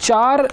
4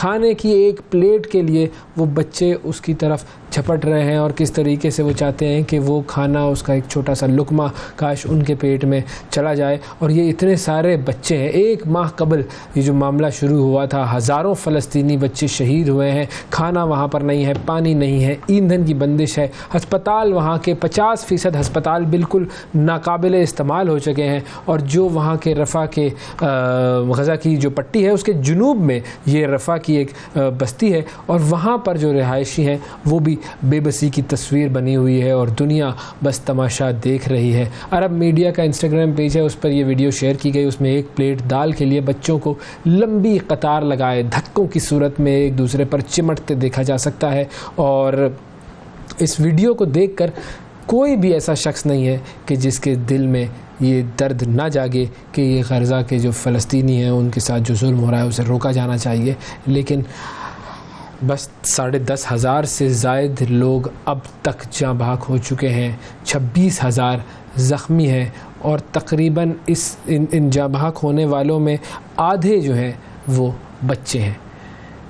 کھانے کی ایک پلیٹ کے لیے وہ بچے اس کی طرف جھپٹ رہے ہیں اور کس طریقے سے وہ چاہتے ہیں کہ وہ کھانا, اس کا ایک چھوٹا سا لقمہ کاش ان کے پیٹ میں چلا جائے. اور یہ اتنے سارے بچے ہیں. 1 ماہ قبل یہ جو معاملہ شروع ہوا تھا, ہزاروں فلسطینی بچے شہید ہوئے ہیں. کھانا وہاں پر نہیں ہے, پانی نہیں ہے, ایندھن کی بندش ہے. ہسپتال وہاں کے 50% ہسپتال بالکل ناقابل استعمال ہو چکے ہیں. اور جو وہاں کے رفح کے غزہ کی جو پٹی ہے اس کے جنوب میں یہ رفح کی ایک بستی ہے, اور وہاں پر جو رہائشی ہیں وہ بھی بے بسی کی تصویر بنی ہوئی ہے اور دنیا بس تماشا دیکھ رہی ہے. عرب میڈیا کا انسٹاگرام پیج ہے, اس پر یہ ویڈیو شیئر کی گئی. اس میں ایک پلیٹ دال کے لیے بچوں کو لمبی قطار لگائے دھکوں کی صورت میں ایک دوسرے پر چمٹتے دیکھا جا سکتا ہے. اور اس ویڈیو کو دیکھ کر کوئی بھی ایسا شخص نہیں ہے کہ جس کے دل میں یہ درد نہ جاگے کہ یہ غزہ کے جو فلسطینی ہیں ان کے ساتھ جو ظلم ہو رہا ہے اسے روکا جانا چاہیے. لیکن بس 10,500 سے زائد لوگ اب تک جاں بحق ہو چکے ہیں, 26,000 زخمی ہیں, اور تقریباً ان جاں بحق ہونے والوں میں آدھے جو ہیں وہ بچے ہیں.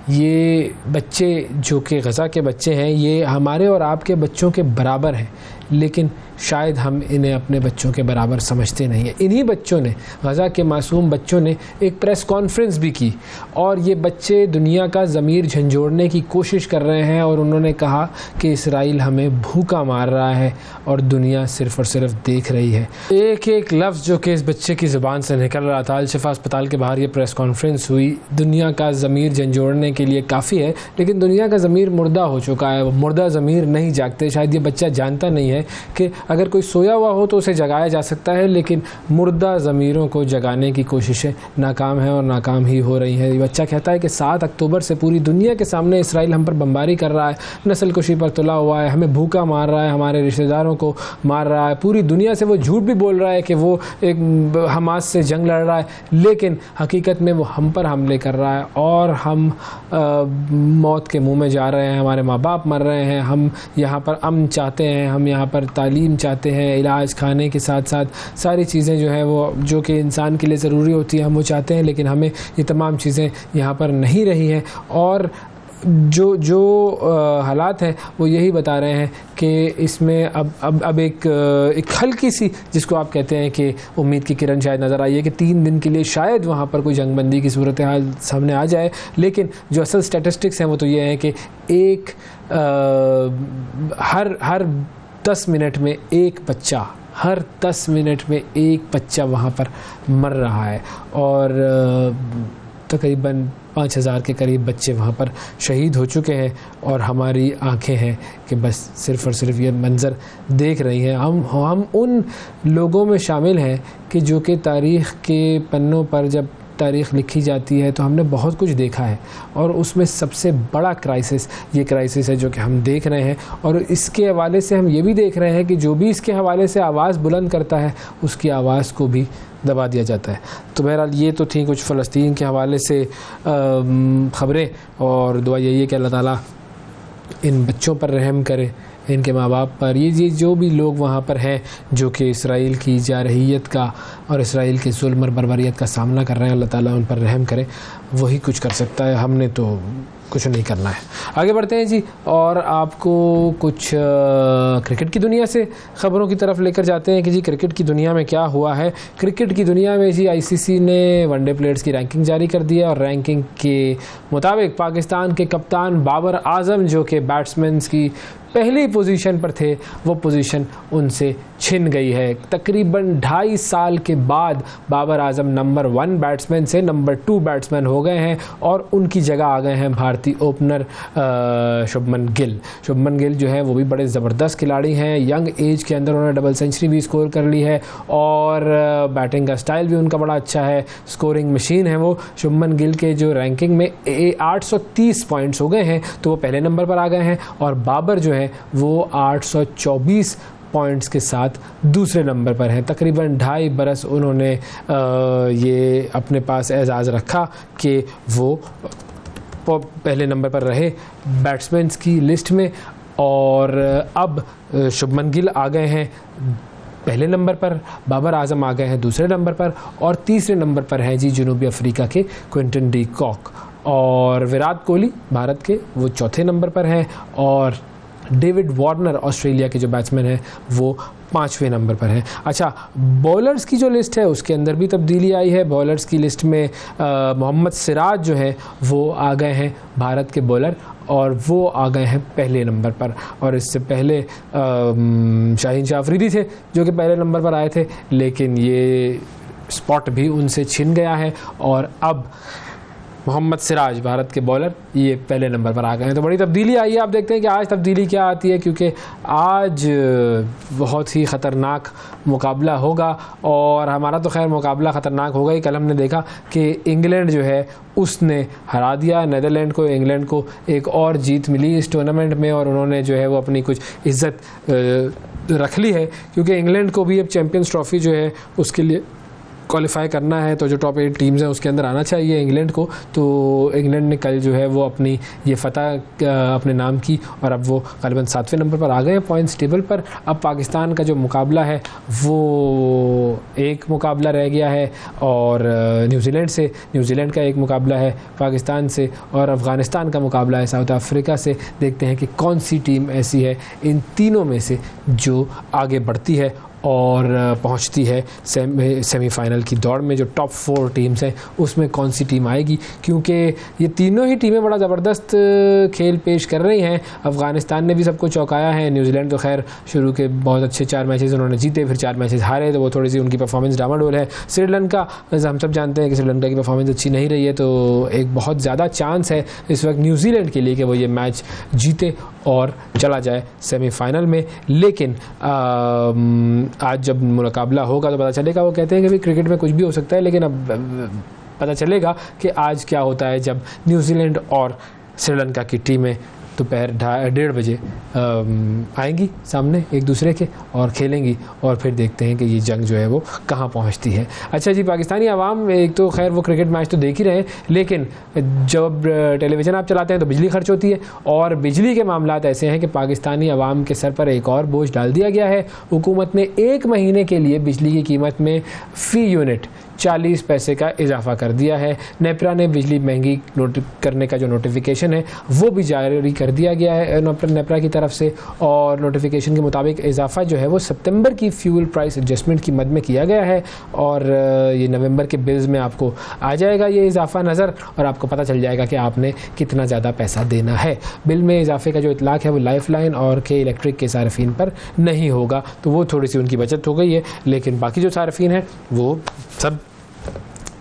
یہ بچے جو کہ غزہ کے بچے ہیں یہ ہمارے اور آپ کے بچوں کے برابر ہیں, لیکن شاید ہم انہیں اپنے بچوں کے برابر سمجھتے نہیں ہیں. انہی بچوں نے, غزہ کے معصوم بچوں نے ایک پریس کانفرنس بھی کی, اور یہ بچے دنیا کا ضمیر جھنجھوڑنے کی کوشش کر رہے ہیں, اور انہوں نے کہا کہ اسرائیل ہمیں بھوکا مار رہا ہے اور دنیا صرف اور صرف دیکھ رہی ہے. ایک ایک لفظ جو کہ اس بچے کی زبان سے نکل رہا تھا. الشفا اسپتال کے باہر یہ پریس کانفرنس ہوئی. دنیا کا ضمیر جھنجھوڑنے کے لیے کافی ہے, لیکن دنیا کا ضمیر مردہ ہو چکا ہے. مردہ ضمیر نہیں جاگتے. شاید یہ بچہ جانتا نہیں ہے کہ اگر کوئی سویا ہوا ہو تو اسے جگایا جا سکتا ہے, لیکن مردہ ضمیروں کو جگانے کی کوششیں ناکام ہیں اور ناکام ہی ہو رہی ہیں. یہ بچہ کہتا ہے کہ 7 اکتوبر سے پوری دنیا کے سامنے اسرائیل ہم پر بمباری کر رہا ہے, نسل کشی پر تلا ہوا ہے, ہمیں بھوکا مار رہا ہے, ہمارے رشتہ داروں کو مار رہا ہے. پوری دنیا سے وہ جھوٹ بھی بول رہا ہے کہ وہ ایک حماس سے جنگ لڑ رہا ہے, لیکن حقیقت میں وہ ہم پر حملے کر رہا ہے, اور ہم موت کے منہ میں جا رہے ہیں. ہمارے ماں باپ مر رہے ہیں. ہم یہاں پر امن چاہتے ہیں, ہم یہاں پر تعلیم چاہتے ہیں, علاج, کھانے کے ساتھ ساتھ ساری چیزیں جو ہیں وہ جو کہ انسان کے لیے ضروری ہوتی ہیں ہم وہ چاہتے ہیں, لیکن ہمیں یہ تمام چیزیں یہاں پر نہیں رہی ہیں. اور جو حالات ہیں وہ یہی بتا رہے ہیں کہ اس میں اب ایک ہلکی سی, جس کو آپ کہتے ہیں کہ امید کی کرن شاید نظر آئی ہے کہ 3 دن کے لیے شاید وہاں پر کوئی جنگ بندی کی صورتحال سامنے آ جائے. لیکن جو اصل سٹیٹسٹکس ہیں وہ تو یہ ہیں کہ ہر 10 منٹ میں ایک بچہ, ہر 10 منٹ میں ایک بچہ وہاں پر مر رہا ہے, اور تقریباً 5,000 کے قریب بچے وہاں پر شہید ہو چکے ہیں. اور ہماری آنکھیں ہیں کہ بس صرف اور صرف یہ منظر دیکھ رہی ہیں. ہم ان لوگوں میں شامل ہیں کہ جو کہ تاریخ کے پنوں پر جب تاریخ لکھی جاتی ہے تو ہم نے بہت کچھ دیکھا ہے, اور اس میں سب سے بڑا کرائسس یہ کرائسس ہے جو کہ ہم دیکھ رہے ہیں. اور اس کے حوالے سے ہم یہ بھی دیکھ رہے ہیں کہ جو بھی اس کے حوالے سے آواز بلند کرتا ہے اس کی آواز کو بھی دبا دیا جاتا ہے. تو بہرحال یہ تو تھیں کچھ فلسطین کے حوالے سے خبریں, اور دعا یہی ہے کہ اللہ تعالیٰ ان بچوں پر رحم کرے, ان کے ماں باپ پر. یہ جو بھی لوگ وہاں پر ہیں جو کہ اسرائیل کی جارحیت کا اور اسرائیل کے ظلم اور بربریت کا سامنا کر رہے ہیں, اللہ تعالیٰ ان پر رحم کرے. وہی کچھ کر سکتا ہے, ہم نے تو کچھ نہیں کرنا ہے. آگے بڑھتے ہیں جی, اور آپ کو کچھ کرکٹ کی دنیا سے خبروں کی طرف لے کر جاتے ہیں کہ جی کرکٹ کی دنیا میں کیا ہوا ہے. کرکٹ کی دنیا میں جی ICC نے ون ڈے پلیئرز کی رینکنگ جاری کر دی ہے, اور رینکنگ کے مطابق پاکستان کے کپتان بابر اعظم جو کہ بیٹسمینز کی پہلی پوزیشن پر تھے وہ پوزیشن ان سے چھن گئی ہے. تقریباً 2.5 سال کے بعد بابر اعظم نمبر 1 بیٹسمین سے نمبر 2 بیٹسمین ہو گئے ہیں, اور ان کی جگہ آ گئے ہیں بھارتی اوپنر شبمن گل. شبمن گل جو ہے وہ بھی بڑے زبردست کھلاڑی ہیں. ینگ ایج کے اندر انہوں نے ڈبل سینچری بھی اسکور کر لی ہے, اور بیٹنگ کا سٹائل بھی ان کا بڑا اچھا ہے, اسکورنگ مشین ہے وہ. شبمن گل کے جو رینکنگ میں 830 پوائنٹس ہو گئے ہیں تو وہ پہلے نمبر پر آ گئے ہیں, اور بابر جو ہے وہ 824 پوائنٹس کے ساتھ دوسرے نمبر پر ہیں. تقریباً 2.5 برس انہوں نے یہ اپنے پاس اعزاز رکھا کہ وہ پہلے نمبر پر رہے بیٹسمینز کی لسٹ میں, اور اب شبمن گل آ گئے ہیں پہلے نمبر پر, بابر اعظم آ گئے ہیں دوسرے نمبر پر, اور تیسرے نمبر پر ہیں جی جنوبی افریقہ کے کوئنٹن ڈی کاک. اور وراٹ کوہلی بھارت کے وہ چوتھے نمبر پر ہیں اور ڈیوڈ وارنر آسٹریلیا کے جو بیٹسمین ہیں وہ 5ویں نمبر پر ہیں. اچھا, بولرز کی جو لسٹ ہے اس کے اندر بھی تبدیلی آئی ہے. بولرز کی لسٹ میں محمد سراج جو ہے وہ آ گئے ہیں بھارت کے بولر, اور وہ آ گئے ہیں پہلے نمبر پر. اور اس سے پہلے شاہین شاہ افریدی تھے جو کہ پہلے نمبر پر آئے تھے, لیکن یہ اسپاٹ بھی ان سے چھن گیا ہے اور اب محمد سراج بھارت کے بولر یہ پہلے نمبر پر آ گئے ہیں. تو بڑی تبدیلی آئی ہے. آپ دیکھتے ہیں کہ آج تبدیلی کیا آتی ہے, کیونکہ آج بہت ہی خطرناک مقابلہ ہوگا, اور ہمارا تو خیر مقابلہ خطرناک ہوگا ہی. کل ہم نے دیکھا کہ انگلینڈ جو ہے اس نے ہرا دیا نیدرلینڈ کو. انگلینڈ کو ایک اور جیت ملی اس ٹورنامنٹ میں, اور انہوں نے جو ہے وہ اپنی کچھ عزت رکھ لی ہے, کیونکہ انگلینڈ کو بھی اب چیمپئنز ٹرافی جو ہے اس کے لیے کوالیفائی کرنا ہے, تو جو ٹاپ 8 ٹیمز ہیں اس کے اندر آنا چاہیے انگلینڈ کو. تو انگلینڈ نے کل جو ہے وہ اپنی یہ فتح اپنے نام کی, اور اب وہ غالباً 7ویں نمبر پر آ گئے ہیں پوائنٹس ٹیبل پر. اب پاکستان کا جو مقابلہ ہے وہ ایک مقابلہ رہ گیا ہے, اور نیوزی لینڈ سے, نیوزی لینڈ کا ایک مقابلہ ہے پاکستان سے, اور افغانستان کا مقابلہ ہے ساؤتھ افریقہ سے. دیکھتے ہیں کہ کون سی ٹیم ایسی ہے ان تینوں میں سے جو آگے بڑھتی ہے اور پہنچتی ہے سیمی فائنل کی دوڑ میں. جو ٹاپ 4 ٹیمز ہیں اس میں کون سی ٹیم آئے گی, کیونکہ یہ تینوں ہی ٹیمیں بڑا زبردست کھیل پیش کر رہی ہیں. افغانستان نے بھی سب کو چونکایا ہے. نیوزی لینڈ تو خیر شروع کے بہت اچھے 4 میچز انہوں نے جیتے, پھر 4 میچز ہارے, تو وہ تھوڑی سی ان کی پرفارمنس ڈاواڈول ہے. سری لنکا ہم سب جانتے ہیں کہ سری لنکا کی پرفارمنس اچھی نہیں رہی ہے, تو ایک بہت زیادہ چانس ہے اس وقت نیوزی لینڈ کے لیے کہ وہ یہ میچ جیتے اور چلا جائے سیمی فائنل میں. لیکن آج جب مقابلہ ہوگا تو پتہ چلے گا. وہ کہتے ہیں کہ کرکٹ میں کچھ بھی ہو سکتا ہے, لیکن اب پتہ چلے گا کہ آج کیا ہوتا ہے جب نیوزی لینڈ اور سری لنکا کی ٹیمیں دوپہر 1:30 بجے آئیں گی سامنے ایک دوسرے کے اور کھیلیں گی, اور پھر دیکھتے ہیں کہ یہ جنگ جو ہے وہ کہاں پہنچتی ہے. اچھا جی, پاکستانی عوام ایک تو خیر وہ کرکٹ میچ تو دیکھ ہی رہے ہیں, لیکن جب ٹیلی ویژن آپ چلاتے ہیں تو بجلی خرچ ہوتی ہے, اور بجلی کے معاملات ایسے ہیں کہ پاکستانی عوام کے سر پر ایک اور بوجھ ڈال دیا گیا ہے. حکومت نے 1 مہینے کے لیے بجلی کی قیمت میں فی یونٹ 40 پیسے کا اضافہ کر دیا ہے. نیپرا نے بجلی مہنگی کرنے کا جو نوٹیفیکیشن ہے وہ بھی جاری کر دیا گیا ہے نیپرا کی طرف سے, اور نوٹیفیکیشن کے مطابق اضافہ جو ہے وہ سپتمبر کی فیول پرائس ایڈجسٹمنٹ کی مد میں کیا گیا ہے, اور یہ نومبر کے بلز میں آپ کو آ جائے گا یہ اضافہ نظر, اور آپ کو پتہ چل جائے گا کہ آپ نے کتنا زیادہ پیسہ دینا ہے. بل میں اضافے کا جو اطلاق ہے وہ لائف لائن اور کے الیکٹرک کے صارفین پر نہیں ہوگا, تو وہ تھوڑی سی ان کی بچت ہو گئی ہے, لیکن باقی جو صارفین ہیں وہ سب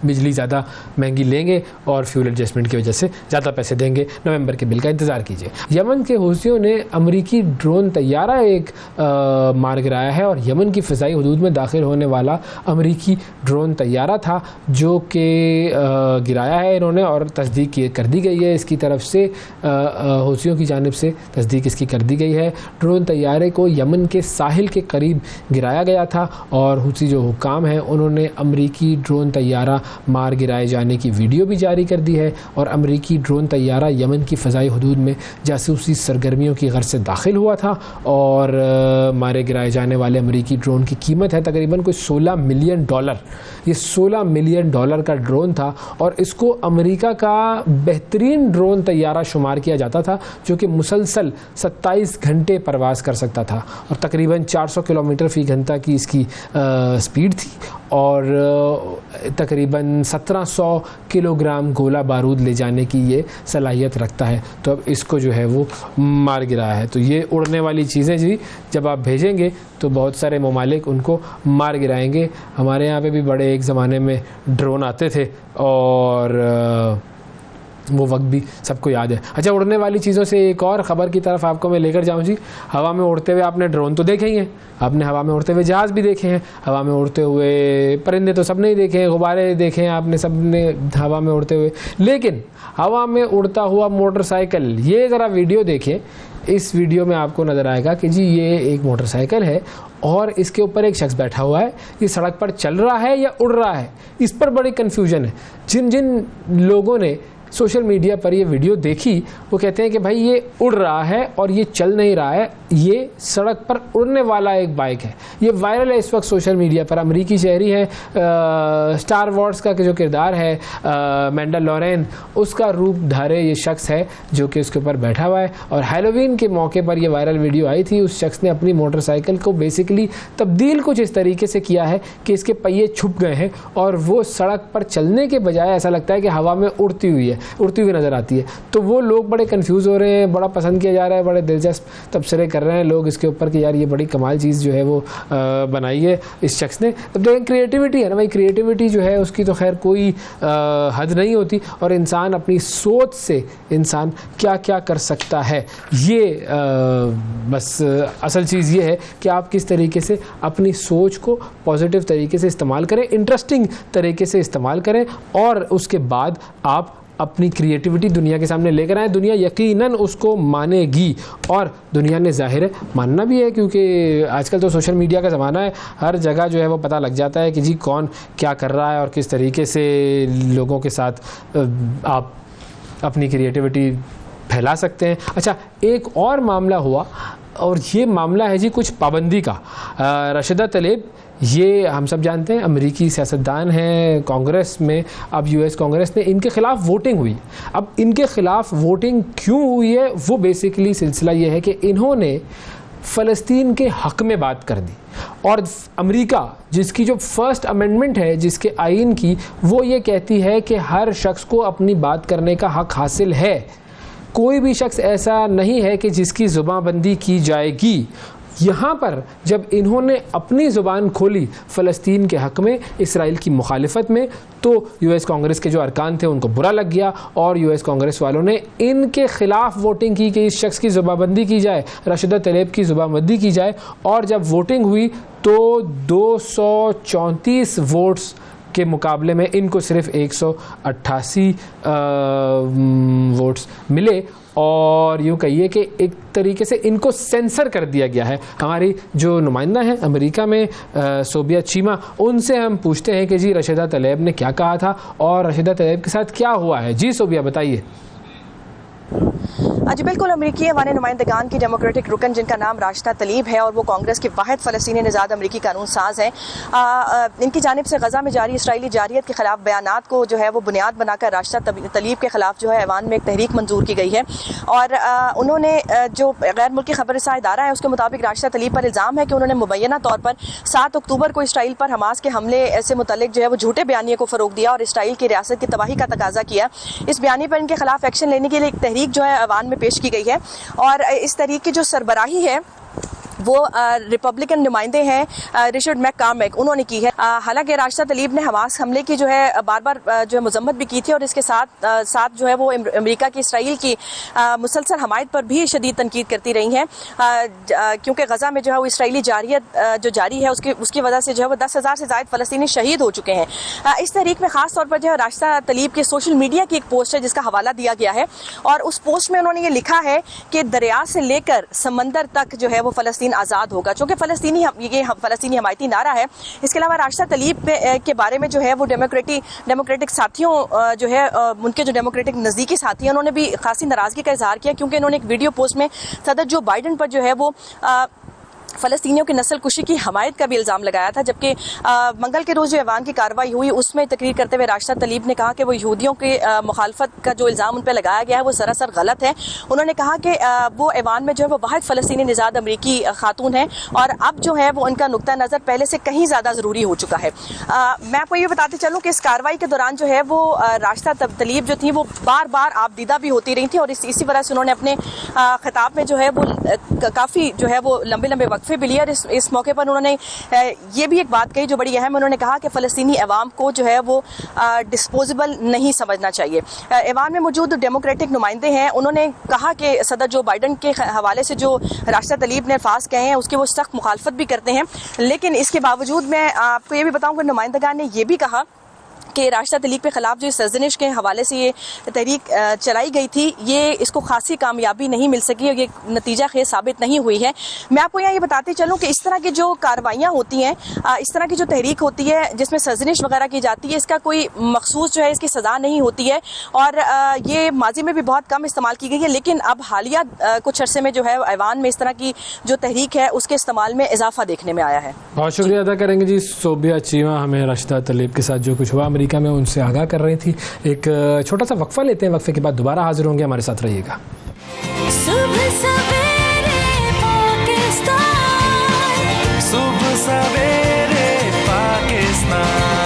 بجلی زیادہ مہنگی لیں گے اور فیول ایڈجسٹمنٹ کی وجہ سے زیادہ پیسے دیں گے. نومبر کے بل کا انتظار کیجیے. یمن کے حوثیوں نے امریکی ڈرون طیارہ ایک مار گرایا ہے, اور یمن کی فضائی حدود میں داخل ہونے والا امریکی ڈرون طیارہ تھا جو کہ گرایا ہے انہوں نے, اور تصدیق کر دی گئی ہے اس کی طرف سے, حوثیوں کی جانب سے تصدیق اس کی کر دی گئی ہے. ڈرون طیارے کو یمن کے ساحل کے قریب گرایا گیا تھا, اور حوثی جو حکام ہیں انہوں نے امریکی ڈرون طیارہ مار گرائے جانے کی ویڈیو بھی جاری کر دی ہے, اور امریکی ڈرون طیارہ یمن کی فضائی حدود میں جاسوسی سرگرمیوں کی غرض سے داخل ہوا تھا, اور مارے گرائے جانے والے امریکی ڈرون کی قیمت ہے تقریباً کوئی $16 ملین. یہ $16 ملین کا ڈرون تھا, اور اس کو امریکہ کا بہترین ڈرون طیارہ شمار کیا جاتا تھا جو کہ مسلسل 27 گھنٹے پرواز کر سکتا تھا, اور تقریباً 400 کلومیٹر فی گھنٹہ کی اس کی سپیڈ تھی, اور تقریباً 1700 کلو گرام گولہ بارود لے جانے کی یہ صلاحیت رکھتا ہے. تو اب اس کو جو ہے وہ مار گرایا ہے. تو یہ اڑنے والی چیزیں جی جب آپ بھیجیں گے تو بہت سارے ممالک ان کو مار گرائیں گے. ہمارے یہاں پہ بھی بڑے ایک زمانے میں ڈرون آتے تھے, اور وہ وقت بھی سب کو یاد ہے. اچھا, اڑنے والی چیزوں سے ایک اور خبر کی طرف آپ کو میں لے کر جاؤں جی. ہوا میں اڑتے ہوئے آپ نے ڈرون تو دیکھے ہی ہیں, آپ نے ہوا میں اڑتے ہوئے جہاز بھی دیکھے ہیں, ہوا میں اڑتے ہوئے پرندے تو سب نے ہی دیکھے ہیں, غبارے دیکھے ہیں آپ نے سب نے ہوا میں اڑتے ہوئے, لیکن ہوا میں اڑتا ہوا موٹر سائیکل, یہ ذرا ویڈیو دیکھیں. اس ویڈیو میں آپ کو نظر آئے گا کہ جی یہ ایک موٹر سائیکل ہے اور اس کے اوپر ایک شخص بیٹھا ہوا ہے. یہ سڑک پر چل رہا ہے یا اڑ رہا ہے, اس پر بڑی کنفیوژن ہے. جن لوگوں نے سوشل میڈیا پر یہ ویڈیو دیکھی وہ کہتے ہیں کہ بھائی یہ اڑ رہا ہے اور یہ چل نہیں رہا ہے, یہ سڑک پر اڑنے والا ایک بائک ہے. یہ وائرل ہے اس وقت سوشل میڈیا پر. امریکی شہری ہے, اسٹار وارز کا جو کردار ہے مینڈل لورین, اس کا روپ دھارے یہ شخص ہے جو کہ اس کے اوپر بیٹھا ہوا ہے. اور ہیلووین کے موقع پر یہ وائرل ویڈیو آئی تھی. اس شخص نے اپنی موٹر سائیکل کو بیسیکلی تبدیل کچھ اس طریقے سے کیا ہے کہ اس کے پہیے چھپ گئے ہیں اور وہ سڑک پر چلنے کے بجائے ایسا لگتا ہے کہ ہوا میں اڑتی ہوئی نظر آتی ہے. تو وہ لوگ بڑے کنفیوز ہو رہے ہیں, بڑا پسند کیا جا رہا ہے, بڑے دلچسپ تبصرے کر رہے ہیں لوگ اس کے اوپر کہ یار یہ بڑی کمال چیز جو ہے وہ بنائی ہے اس شخص نے. اب دیکھیں کریٹیوٹی ہے نا بھائی, کریٹیوٹی جو ہے اس کی تو خیر کوئی حد نہیں ہوتی, اور انسان اپنی سوچ سے انسان کیا کیا کر سکتا ہے. یہ بس اصل چیز یہ ہے کہ آپ کس طریقے سے اپنی سوچ کو پازیٹیو طریقے سے استعمال کریں, انٹرسٹنگ طریقے سے استعمال کریں, اور اس کے بعد آپ اپنی کریٹیوٹی دنیا کے سامنے لے کر آئیں. دنیا یقیناً اس کو مانے گی, اور دنیا نے ظاہر ہے ماننا بھی ہے, کیونکہ آج کل تو سوشل میڈیا کا زمانہ ہے. ہر جگہ جو ہے وہ پتہ لگ جاتا ہے کہ جی کون کیا کر رہا ہے اور کس طریقے سے لوگوں کے ساتھ آپ اپنی کریٹیوٹی پھیلا سکتے ہیں. اچھا, ایک اور معاملہ ہوا, اور یہ معاملہ ہے جی کچھ پابندی کا. راشدہ طلیب, یہ ہم سب جانتے ہیں امریکی سیاستدان ہیں, کانگریس میں اب یو ایس کانگریس نے ان کے خلاف ووٹنگ ہوئی. اب ان کے خلاف ووٹنگ کیوں ہوئی ہے, وہ بیسیکلی سلسلہ یہ ہے کہ انہوں نے فلسطین کے حق میں بات کر دی, اور امریکہ جس کی جو فرسٹ امینڈمنٹ ہے جس کے آئین کی, وہ یہ کہتی ہے کہ ہر شخص کو اپنی بات کرنے کا حق حاصل ہے. کوئی بھی شخص ایسا نہیں ہے کہ جس کی زبان بندی کی جائے گی. یہاں پر جب انہوں نے اپنی زبان کھولی فلسطین کے حق میں, اسرائیل کی مخالفت میں, تو یو ایس کانگریس کے جو ارکان تھے ان کو برا لگ گیا, اور یو ایس کانگریس والوں نے ان کے خلاف ووٹنگ کی کہ اس شخص کی زبان بندی کی جائے, راشدہ طلیب کی زبان بندی کی جائے. اور جب ووٹنگ ہوئی تو 234 ووٹس کے مقابلے میں ان کو صرف 188 ووٹس ملے, اور یوں کہیے کہ ایک طریقے سے ان کو سینسر کر دیا گیا ہے. ہماری جو نمائندہ ہیں امریکہ میں صوبیہ چیمہ, ان سے ہم پوچھتے ہیں کہ جی راشدہ طلیب نے کیا کہا تھا اور راشدہ طلیب کے ساتھ کیا ہوا ہے. جی صوبیہ بتائیے. جی بالکل, امریکی ایوان نمائندگان کی ڈیموکریٹک رکن جن کا نام راشدہ طلیب ہے اور وہ کانگریس کے واحد فلسطینی نژاد امریکی قانون ساز ہیں, ان کی جانب سے غزہ میں جاری اسرائیلی جارحیت کے خلاف بیانات کو جو ہے وہ بنیاد بنا کر راشدہ طلیب کے خلاف جو ہے ایوان میں ایک تحریک منظور کی گئی ہے. اور انہوں نے جو غیر ملکی خبر رساں ادارہ ہے اس کے مطابق راشدہ طلیب پر الزام ہے کہ انہوں نے مبینہ طور پر 7 اکتوبر کو اسرائیل پر حماس کے حملے سے متعلق جو ہے وہ جھوٹے بیانیے کو فروغ دیا اور اسرائیل کی ریاست کی تباہی کا تقاضا کیا. اس بیانیے پر ان کے خلاف ایکشن لینے کے لیے ایک تحریک جو ہے ایوان میں پیش کی گئی ہے, اور اس تحریک کی جو سربراہی ہے وہ ریپبلکن نمائندے ہیں رچرڈ میک کارمیک, انہوں نے کی ہے. حالانکہ راشدہ طلیب نے حماس حملے کی جو ہے بار بار جو ہے مذمت بھی کی تھی, اور اس کے ساتھ جو ہے وہ امریکہ کی اسرائیل کی مسلسل حمایت پر بھی شدید تنقید کرتی رہی ہیں, کیونکہ غزہ میں جو ہے وہ اسرائیلی جارحیت جو جاری ہے اس کی وجہ سے جو ہے وہ 10,000 سے زائد فلسطینی شہید ہو چکے ہیں. اس تحریک میں خاص طور پر جو ہے راشدہ طلیب کے سوشل میڈیا کی ایک پوسٹ ہے جس کا حوالہ دیا گیا ہے, اور اس پوسٹ میں انہوں نے یہ لکھا ہے کہ دریا سے لے کر سمندر تک جو ہے وہ فلسطین آزاد ہوگا, چونکہ یہ فلسطینی حمایتی نعرہ ہے. اس کے علاوہ راشدہ طلیب کے بارے میں جو ہے وہ ڈیموکریٹک ساتھیوں جو ہے ان کے جو ڈیموکریٹک نزدیکی ساتھی ہیں انہوں نے بھی خاصی ناراضگی کا اظہار کیا, کیونکہ انہوں نے ایک ویڈیو پوسٹ میں صدر جو بائیڈن پر جو ہے وہ فلسطینیوں کی نسل کشی کی حمایت کا بھی الزام لگایا تھا. جبکہ منگل کے روز جو ایوان کی کارروائی ہوئی اس میں تقریر کرتے ہوئے راشدہ طلیب نے کہا کہ وہ یہودیوں کی مخالفت کا جو الزام ان پہ لگایا گیا ہے وہ سراسر غلط ہے. انہوں نے کہا کہ وہ ایوان میں جو ہے وہ واحد فلسطینی نژاد امریکی خاتون ہیں, اور اب جو ہے وہ ان کا نقطہ نظر پہلے سے کہیں زیادہ ضروری ہو چکا ہے. میں آپ کو یہ بتاتے چلوں کہ اس کارروائی کے دوران جو ہے وہ راشدہ طلیب جو تھیں وہ بار بار آبدیدہ بھی ہوتی رہی تھیں, اور اسی وجہ سے انہوں نے اپنے خطاب میں جو ہے وہ کافی جو ہے وہ لمبے وقفے بھی لیے. اور اس موقع پر انہوں نے یہ بھی ایک بات کہی جو بڑی اہم, انہوں نے کہا کہ فلسطینی عوام کو جو ہے وہ ڈسپوزیبل نہیں سمجھنا چاہیے. ایوان میں موجود ڈیموکریٹک نمائندے ہیں, انہوں نے کہا کہ صدر جو بائیڈن کے حوالے سے جو راشدہ طلیب نے الفاظ کہے ہیں اس کی وہ سخت مخالفت بھی کرتے ہیں, لیکن اس کے باوجود میں آپ کو یہ بھی بتاؤں کہ نمائندگان نے یہ بھی کہا کہ راشدہ تلیب کے خلاف جو سرزنش کے حوالے سے یہ تحریک چلائی گئی تھی، یہ اس کو خاصی کامیابی نہیں مل سکی اور یہ نتیجہ خیز ثابت نہیں ہوئی ہے. میں آپ کو یہاں یہ بتاتی چلوں کہ اس طرح کی جو کارروائیاں ہوتی ہیں، اس طرح کی جو تحریک ہوتی ہے جس میں سرزنش وغیرہ کی جاتی ہے، اس کا کوئی مخصوص جو ہے اس کی سزا نہیں ہوتی ہے اور یہ ماضی میں بھی بہت کم استعمال کی گئی ہے. لیکن اب حالیہ کچھ عرصے میں جو ہے ایوان میں اس طرح کی جو تحریک ہے اس کے استعمال میں اضافہ دیکھنے میں آیا ہے. بہت شکریہ ادا کریں گے جی صوبیہ چیمہ، ہمیں راشدہ تلیب کے ساتھ جو کچھ ہوا امریکہ میں ان سے آگاہ کر رہی تھی. ایک چھوٹا سا وقفہ لیتے ہیں، وقفے کے بعد دوبارہ حاضر ہوں گے، ہمارے ساتھ رہیے گا. صبح سویرے پاکستان، صبح سویرے پاکستان.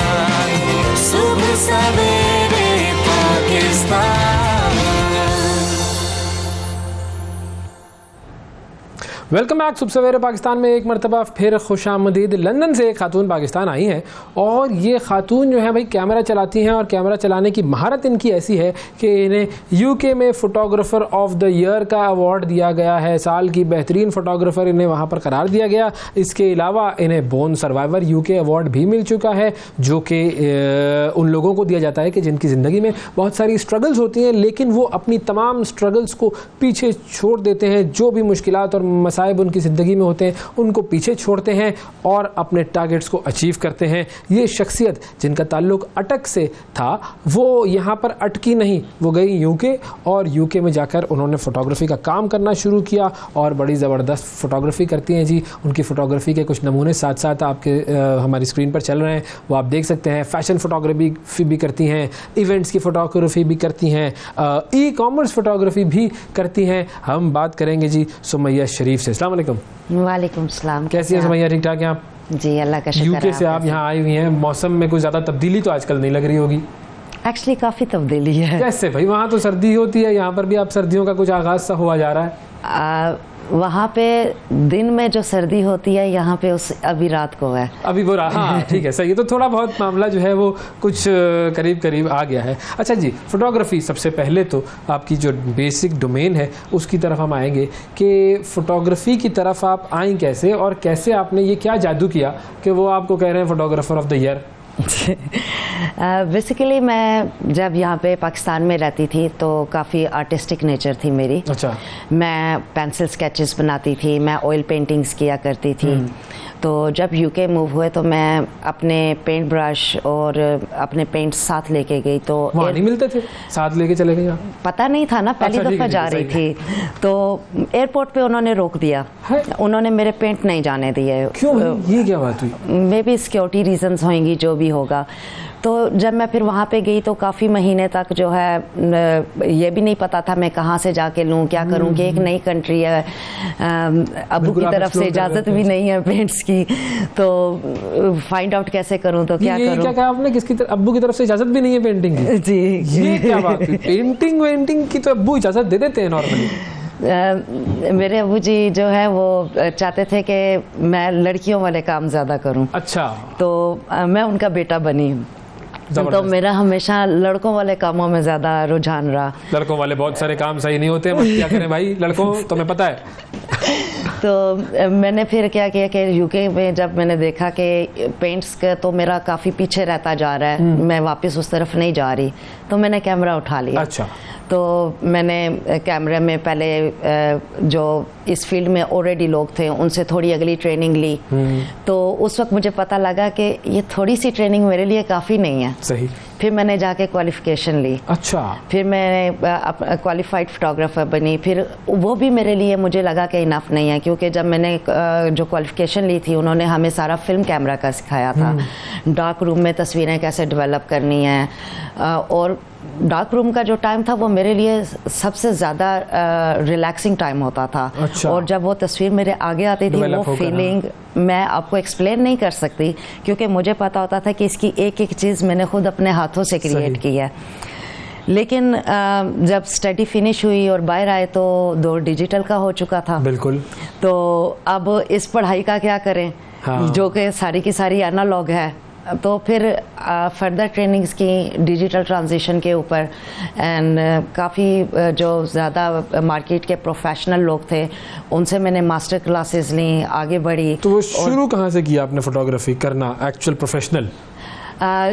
Welcome back. صبح سویرے پاکستان میں ایک مرتبہ پھر خوش آمدید. لندن سے ایک خاتون پاکستان آئی ہیں اور یہ خاتون جو ہے بھائی کیمرہ چلاتی ہیں اور کیمرہ چلانے کی مہارت ان کی ایسی ہے کہ انہیں یو کے میں فوٹوگرافر آف دا ایئر کا ایوارڈ دیا گیا ہے. سال کی بہترین فوٹوگرافر انہیں وہاں پر قرار دیا گیا. اس کے علاوہ انہیں بورن سروائیور یو کے ایوارڈ بھی مل چکا ہے، جو کہ ان لوگوں کو دیا جاتا ہے کہ جن کی زندگی میں بہت ساری اسٹرگلز ہوتی ہیں لیکن وہ اپنی تمام اسٹرگلز کو پیچھے چھوڑ دیتے ہیں. جو بھی مشکلات اور مسائل ان کی زندگی میں ہوتے ہیں ان کو پیچھے چھوڑتے ہیں اور اپنے ٹارگٹس کو اچیو کرتے ہیں. یہ شخصیت جن کا تعلق اٹک سے تھا وہ یہاں پر اٹکی نہیں، وہ گئی یو کے اور یو کے میں جا کر انہوں نے فوٹوگرافی کا کام کرنا شروع کیا اور بڑی زبردست فوٹوگرافی کرتی ہیں جی. ان کی فوٹوگرافی کے کچھ نمونے ساتھ ساتھ آپ کے ہماری اسکرین پر چل رہے ہیں، وہ آپ دیکھ سکتے ہیں. فیشن فوٹوگرافی بھی کرتی ہیں، ایونٹس کی فوٹوگرافی بھی کرتی ہیں، ای کامرس فوٹوگرافی بھی کرتی ہیں. ہم بات کریں گے جی سمیہ شریف سے. السلام علیکم. وعلیکم السلام. کیسی ہیں سمیہ؟ ٹھیک ٹھاک ہیں آپ؟ جی اللہ کا شکر. یو کے سے آپ یہاں آئی ہوئی ہیں، موسم میں کوئی زیادہ تبدیلی تو آج کل نہیں لگ رہی ہوگی؟ ایکچولی کافی تبدیلی ہے. کیسے بھائی؟ وہاں تو سردی ہوتی ہے، یہاں پر بھی اب سردیوں کا کچھ آغاز سا ہوا جا رہا ہے. وہاں پہ دن میں جو سردی ہوتی ہے یہاں پہ ابھی رات کو ہے. ابھی وہ ہاں ٹھیک ہے صحیح. تو تھوڑا بہت معاملہ جو ہے وہ کچھ قریب آ گیا ہے. اچھا جی، فوٹوگرافی سب سے پہلے تو آپ کی جو بیسک ڈومین ہے اس کی طرف ہم آئیں گے کہ فوٹوگرافی کی طرف آپ آئیں کیسے اور کیسے آپ نے یہ کیا جادو کیا کہ وہ آپ کو کہہ رہے ہیں photographer of the year? Basically میں جب یہاں پہ پاکستان میں رہتی تھی تو کافی آرٹسٹک نیچر تھی میری. اچھا. میں پینسل اسکیچز بناتی تھی، میں آئل پینٹنگز کیا کرتی تھی. تو جب یو کے موو ہوئے تو میں اپنے پینٹ برش اور اپنے پینٹ ساتھ لے کے گئی. تو وہاں نہیں ملتے تھے؟ ساتھ لے کے چلے گئے؟ پتہ نہیں تھا نا، پہلی دفعہ جا رہی تھی تو ایئرپورٹ پہ انہوں نے روک دیا، انہوں نے میرے پینٹ نہیں جانے دیے. کیوں؟ یہ کیا بات ہوئی؟ مے بی سیکورٹی ریزنز ہوئیں گی، جو بھی ہوگا. تو جب میں پھر وہاں پہ گئی تو کافی مہینے تک جو ہے یہ بھی نہیں پتا تھا میں کہاں سے جا کے لوں، کیا کروں، کہ ایک نئی کنٹری ہے، ابو کی طرف سے اجازت بھی نہیں ہے پینٹس کی، تو فائنڈ آؤٹ کیسے کروں، تو کیا کروں. کیا کہا آپ نے؟ کس کی ابو کی طرف سے اجازت بھی نہیں ہے پینٹنگ کی؟ جی. یہ کیا بات ہے؟ پینٹنگ وینٹنگ کی تو ابو اجازت دے دیتے ہیں نارملی. میرے ابو جی جو ہے وہ چاہتے تھے کہ میں لڑکیوں والے کام زیادہ کروں. اچھا. تو میں ان کا بیٹا بنی، تو میرا ہمیشہ لڑکوں والے کاموں میں زیادہ رجحان رہا. لڑکوں والے بہت سارے کام صحیح نہیں ہوتے، کیا کریں بھائی لڑکوں، تمہیں پتہ ہے. تو میں نے پھر کیا کیا کہ یو کے میں جب میں نے دیکھا کہ پینٹس کا تو میرا کافی پیچھے رہتا جا رہا ہے، میں واپس اس طرف نہیں جا رہی، تو میں نے کیمرہ اٹھا لیا. اچھا. تو میں نے کیمرے میں پہلے جو اس فیلڈ میں آلریڈی لوگ تھے ان سے تھوڑی اگلی ٹریننگ لی. تو اس وقت مجھے پتہ لگا کہ یہ تھوڑی سی ٹریننگ میرے لیے کافی نہیں ہے. صحیح. پھر میں نے جا کے کوالیفیکیشن لی. اچھا. پھر میں کوالیفائڈ فوٹوگرافر بنی. پھر وہ بھی میرے لیے مجھے لگا کہ انف نہیں ہے، کیونکہ جب میں نے جو کوالیفیکیشن لی تھی انہوں نے ہمیں سارا فلم کیمرہ کا سکھایا تھا، ڈارک روم میں تصویریں کیسے ڈیولپ کرنی ہیں. اور ڈارک روم کا جو ٹائم تھا وہ میرے لیے سب سے زیادہ ریلیکسنگ ٹائم ہوتا تھا. اور جب وہ تصویر میرے آگے آتی تھی وہ فیلنگ میں آپ کو ایکسپلین نہیں کر سکتی، کیونکہ مجھے پتا ہوتا تھا کہ اس کی ایک ایک چیز میں نے خود اپنے ہاتھوں سے کریٹ کی ہے. لیکن جب اسٹڈی فنش ہوئی اور باہر آئے تو دور ڈیجیٹل کا ہو چکا تھا. بالکل. تو اب اس پڑھائی کا کیا کریں جو کہ ساری کی ساری انالوگ ہے. تو پھر فردر ٹریننگز کی ڈیجیٹل ٹرانزیشن کے اوپر، اینڈ کافی جو زیادہ مارکیٹ کے پروفیشنل لوگ تھے ان سے میں نے ماسٹر کلاسز لیں، آگے بڑھی. تو وہ شروع کہاں سے کیا آپ نے فوٹوگرافی کرنا ایکچوئل پروفیشنل؟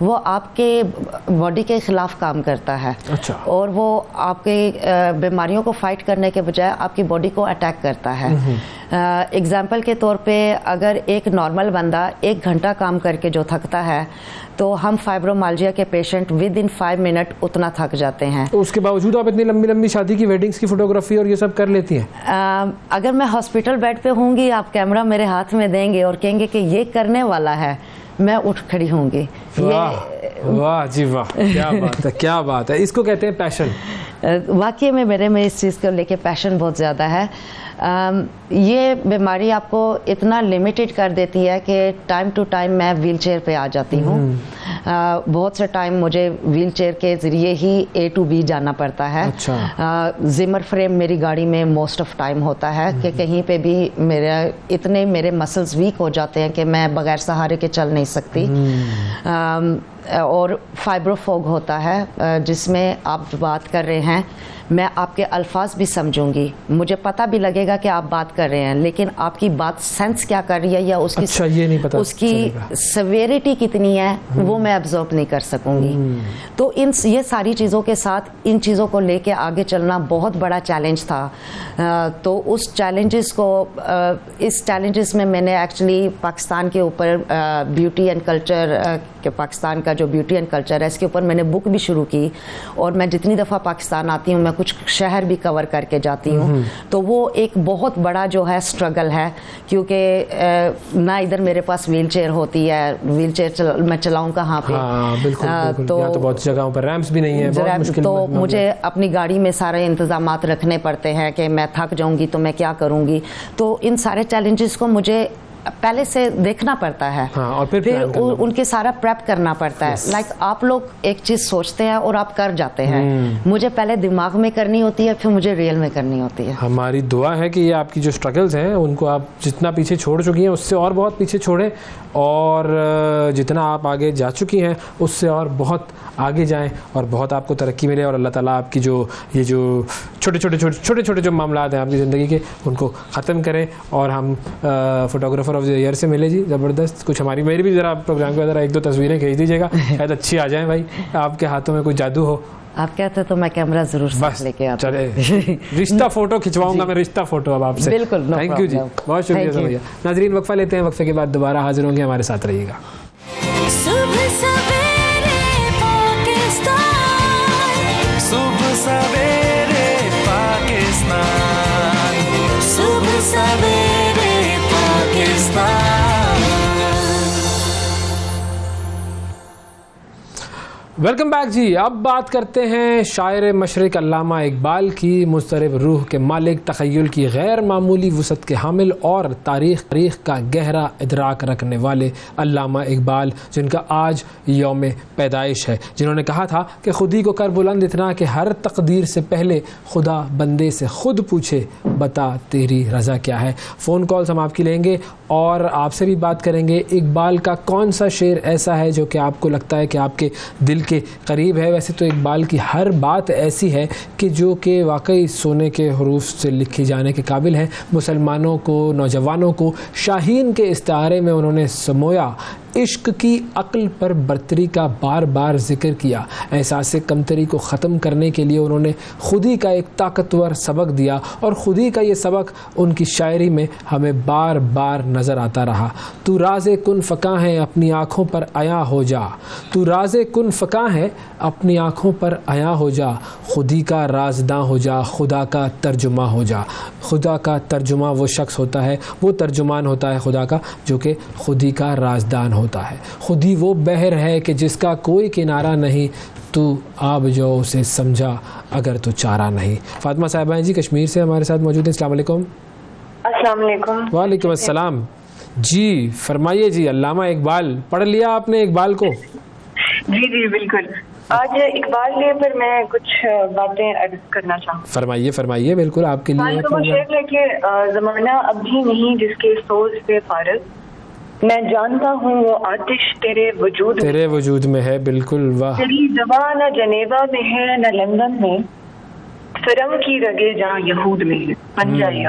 وہ آپ کے باڈی کے خلاف کام کرتا ہے. اچھا. اور وہ آپ کے بیماریوں کو فائٹ کرنے کے بجائے آپ کی باڈی کو اٹیک کرتا ہے. ایگزامپل کے طور پہ اگر ایک نارمل بندہ 1 گھنٹہ کام کر کے جو تھکتا ہے تو ہم فائبرومالجیا کے پیشنٹ ود ان 5 منٹ اتنا تھک جاتے ہیں. تو اس کے باوجود آپ اتنی لمبی لمبی شادی کی ویڈنگز کی فوٹوگرافی اور یہ سب کر لیتی ہیں؟ اگر میں ہاسپٹل بیڈ پہ ہوں گی, آپ کیمرہ میرے ہاتھ میں دیں گے اور کہیں گے کہ یہ کرنے والا ہے, میں اٹھ کھڑی ہوں گی. واہ جی واہ, کیا بات ہے, کیا بات ہے. اس کو کہتے ہیں پیشن. واقعی میں میرے میں اس چیز کو لے کے پیشن بہت زیادہ ہے. یہ بیماری آپ کو اتنا لمیٹڈ کر دیتی ہے کہ ٹائم ٹو ٹائم میں ویل چیئر پہ آ جاتی ہوں. بہت سے ٹائم مجھے ویل چیئر کے ذریعے ہی A to B جانا پڑتا ہے. زمر فریم میری گاڑی میں موسٹ آف ٹائم ہوتا ہے کہ کہیں پہ بھی میرے مسلز ویک ہو جاتے ہیں کہ میں بغیر سہارے کے چل نہیں سکتی. اور فائبروفوگ ہوتا ہے جس میں آپ بات کر رہے ہیں, میں آپ کے الفاظ بھی سمجھوں گی, مجھے پتہ بھی لگے گا کہ آپ بات کر رہے ہیں, لیکن آپ کی بات سینس کیا کر رہی ہے یا اس کی سیویریٹی کتنی ہے وہ میں ابزرو نہیں کر سکوں گی. تو یہ ساری چیزوں کے ساتھ ان چیزوں کو لے کے آگے چلنا بہت بڑا چیلنج تھا. تو اس چیلنجز میں نے ایکچولی پاکستان کے اوپر بیوٹی اینڈ کلچر کہ پاکستان کا جو بیوٹی اینڈ کلچر ہے اس کے اوپر میں نے بک بھی شروع کی, اور میں جتنی دفعہ پاکستان آتی ہوں میں کچھ شہر بھی کور کر کے جاتی ہوں. تو وہ ایک بہت بڑا جو ہے اسٹرگل ہے, کیونکہ نہ ادھر میرے پاس ویل چیئر ہوتی ہے, ویل چیئر میں چلاؤں کہاں پہ. تو بہت جگہوں پر ریمپس بھی نہیں ہیں, تو مجھے اپنی گاڑی میں سارے انتظامات رکھنے پڑتے ہیں کہ میں تھک جاؤں گی تو میں کیا کروں گی. تو ان سارے چیلنجز کو مجھے پہلے سے دیکھنا پڑتا ہے, اور پھر ان کے سارا پریپ کرنا پڑتا ہے. لائک آپ لوگ ایک چیز سوچتے ہیں اور آپ کر جاتے ہیں, مجھے پہلے دماغ میں کرنی ہوتی ہے پھر مجھے ریئل میں کرنی ہوتی ہے. ہماری دعا ہے کہ یہ آپ کی جو اسٹرگلز ہیں ان کو آپ جتنا پیچھے چھوڑ چکی ہیں اس سے اور بہت پیچھے چھوڑیں, اور جتنا آپ آگے جا چکی ہیں اس سے اور بہت آگے جائیں, اور بہت آپ کو ترقی ملے, اور اللہ تعالیٰ آپ کی جو چھوٹے چھوٹے جو معاملات ہیں آپ کی زندگی کے ان کو ختم کریں. اور ہم فوٹوگرافر آف دی ایئر سے ملے جی, زبردست. کچھ میری بھی ذرا پروگرام کے ذرا 1-2 تصویریں کھینچ دیجیے گا, شاید اچھی آ جائیں بھائی, آپ کے ہاتھوں میں کوئی جادو ہو. آپ کہتے تو میں کیمرہ ضرور بس لے کے آتا. چلے رشتہ فوٹو کھنچواؤں گا میں, رشتہ فوٹو اب آپ سے. بالکل, تھینک یو جی, بہت شکریہ سمجھا. ناظرین وقفہ لیتے ہیں, وقفے کے بعد دوبارہ حاضر ہوں گے, ہمارے ساتھ رہیے گا. صبح سویرے پاکستان, صبح سویرے پاکستان. ویلکم بیک جی. اب بات کرتے ہیں شاعر مشرق علامہ اقبال کی. مضطرب روح کے مالک, تخیل کی غیر معمولی وسعت کے حامل اور تاریخ کا گہرا ادراک رکھنے والے علامہ اقبال, جن کا آج یوم پیدائش ہے, جنہوں نے کہا تھا کہ خودی کو کر بلند اتنا کہ ہر تقدیر سے پہلے خدا بندے سے خود پوچھے بتا تیری رضا کیا ہے. فون کالز ہم آپ کی لیں گے اور آپ سے بھی بات کریں گے. اقبال کا کون سا شعر ایسا ہے جو کہ آپ کو لگتا ہے کہ آپ کے دل کے قریب ہے؟ ویسے تو اقبال کی ہر بات ایسی ہے کہ جو کہ واقعی سونے کے حروف سے لکھی جانے کے قابل ہے. مسلمانوں کو, نوجوانوں کو شاہین کے استعارے میں انہوں نے سمویا. عشق کی عقل پر برتری کا بار بار ذکر کیا. احساس کمتری کو ختم کرنے کے لیے انہوں نے خودی کا ایک طاقتور سبق دیا, اور خودی کا یہ سبق ان کی شاعری میں ہمیں بار بار نظر آتا رہا. تو راز کن فکاں ہے اپنی آنکھوں پر عیاں ہو جا, تو راز کن فکاں ہے اپنی آنکھوں پر عیاں ہو جا, خودی کا رازداں ہو جا, خدا کا ترجمہ ہو جا. خدا کا ترجمہ وہ شخص ہوتا ہے, وہ ترجمان ہوتا ہے خدا کا, جو کہ خودی کا رازدان ہوتا ہے. خودی وہ بحر ہے کہ جس کا کوئی کنارہ نہیں, تو آب جو اسے سمجھا اگر تو چارہ نہیں. فاطمہ صاحبہ ہیں جی, کشمیر سے ہمارے ساتھ موجود ہیں. السلام علیکم. السلام علیکم. وعلیکم السلام. جی فرمائیے جی, علامہ اقبال پڑھ لیا آپ نے اقبال کو؟ جی بالکل. آج اقبال کے پر میں کچھ باتیں عرض کرنا چاہوں. فرمائیے بالکل, آپ کے لیے تو شعر ہے کہ زمانہ اب بھی نہیں جس کے سوز سے فارغ, میں جانتا ہوں وہ آتش تیرے وجود میں ہے. بالکل, واہ. تیری زبان نہ جنیوا میں ہے نہ لندن میں, فرم کی رگے جہاں یہود میں ہے. پنجائیہ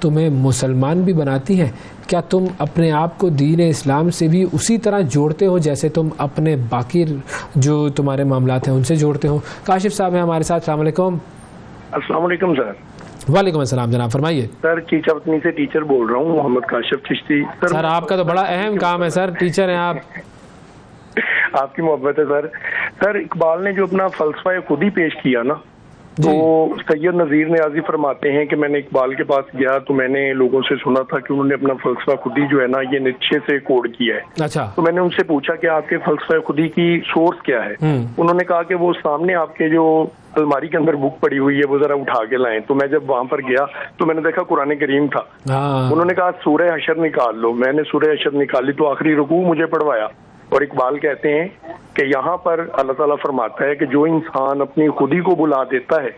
تمہیں مسلمان بھی بناتی ہیں؟ کیا تم اپنے آپ کو دین اسلام سے بھی اسی طرح جوڑتے ہو جیسے تم اپنے باقی جو تمہارے معاملات ہیں ان سے جوڑتے ہو؟ کاشف صاحب ہیں ہمارے ساتھ. السلام علیکم. السلام علیکم سر. وعلیکم السلام جناب, فرمائیے. سر چیچاپتنی سے ٹیچر بول رہا ہوں, محمد کاشف چشتی. سر آپ کا تو بڑا اہم کام ہے سر, ٹیچر ہیں آپ. آپ کی محبت ہے سر. سر اقبال نے جو اپنا فلسفہ خود ہی پیش کیا نا, تو سید نذیر نیازی فرماتے ہیں کہ میں نے اقبال کے پاس گیا تو میں نے لوگوں سے سنا تھا کہ انہوں نے اپنا فلسفہ خود ہی جو ہے نا یہ نیچے سے کوڈ کیا ہے. اچھا. تو میں نے ان سے پوچھا کہ آپ کے فلسفہ خود ہی کی سورس کیا ہے. انہوں نے کہا کہ وہ سامنے آپ کے جو الماری کے اندر بک پڑی ہوئی ہے وہ ذرا اٹھا کے لائیں. تو میں جب وہاں پر گیا تو میں نے دیکھا قرآن کریم تھا. انہوں نے کہا سورہ حشر نکال لو. میں نے سورہ حشر نکالی تو آخری رکوع مجھے پڑھوایا. اور اقبال کہتے ہیں کہ یہاں پر اللہ تعالیٰ فرماتا ہے کہ جو انسان اپنی خودی کو بلا دیتا ہے,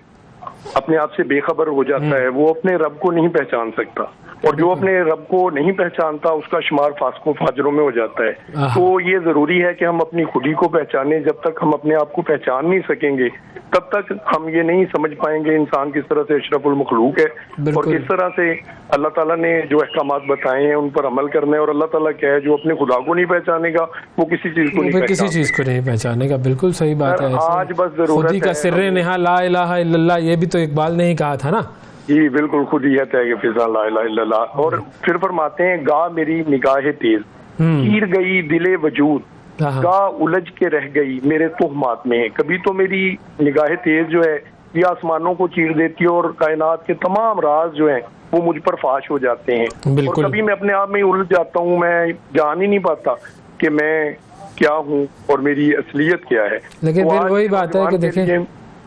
اپنے آپ سے بے خبر ہو جاتا ہے, وہ اپنے رب کو نہیں پہچان سکتا, اور جو اپنے رب کو نہیں پہچانتا اس کا شمار فاسقوں فاجروں میں ہو جاتا ہے. تو یہ ضروری ہے کہ ہم اپنی خودی کو پہچانیں. جب تک ہم اپنے آپ کو پہچان نہیں سکیں گے تب تک ہم یہ نہیں سمجھ پائیں گے انسان کس طرح سے اشرف المخلوق ہے, اور کس طرح سے اللہ تعالیٰ نے جو احکامات بتائے ہیں ان پر عمل کرنا ہے. اور اللہ تعالیٰ کیا ہے, جو اپنے خدا کو نہیں پہچانے گا وہ کسی چیز کو نہیں پہچانے گا. بالکل صحیح بات ہے. آج بس ضرورت خودی کا سر نہا لا الہ الا اللہ, یہ بھی تو اقبال نے ہی کہا تھا نا. جی بالکل, خود ہی ہے کہ فضا لا الہ الا اللہ. اور پھر فرماتے ہیں گا میری نگاہ تیز چیر گئی دل وجود, گا الجھ کے رہ گئی میرے تہمات میں ہے. کبھی تو میری نگاہ تیز جو ہے یہ آسمانوں کو چیر دیتی ہے اور کائنات کے تمام راز جو ہیں وہ مجھ پر فاش ہو جاتے ہیں. اور کبھی میں اپنے آپ میں الجھ جاتا ہوں, میں جان ہی نہیں پاتا کہ میں کیا ہوں اور میری اصلیت کیا ہے. لیکن پھر وہی بات ہے کہ دیکھیں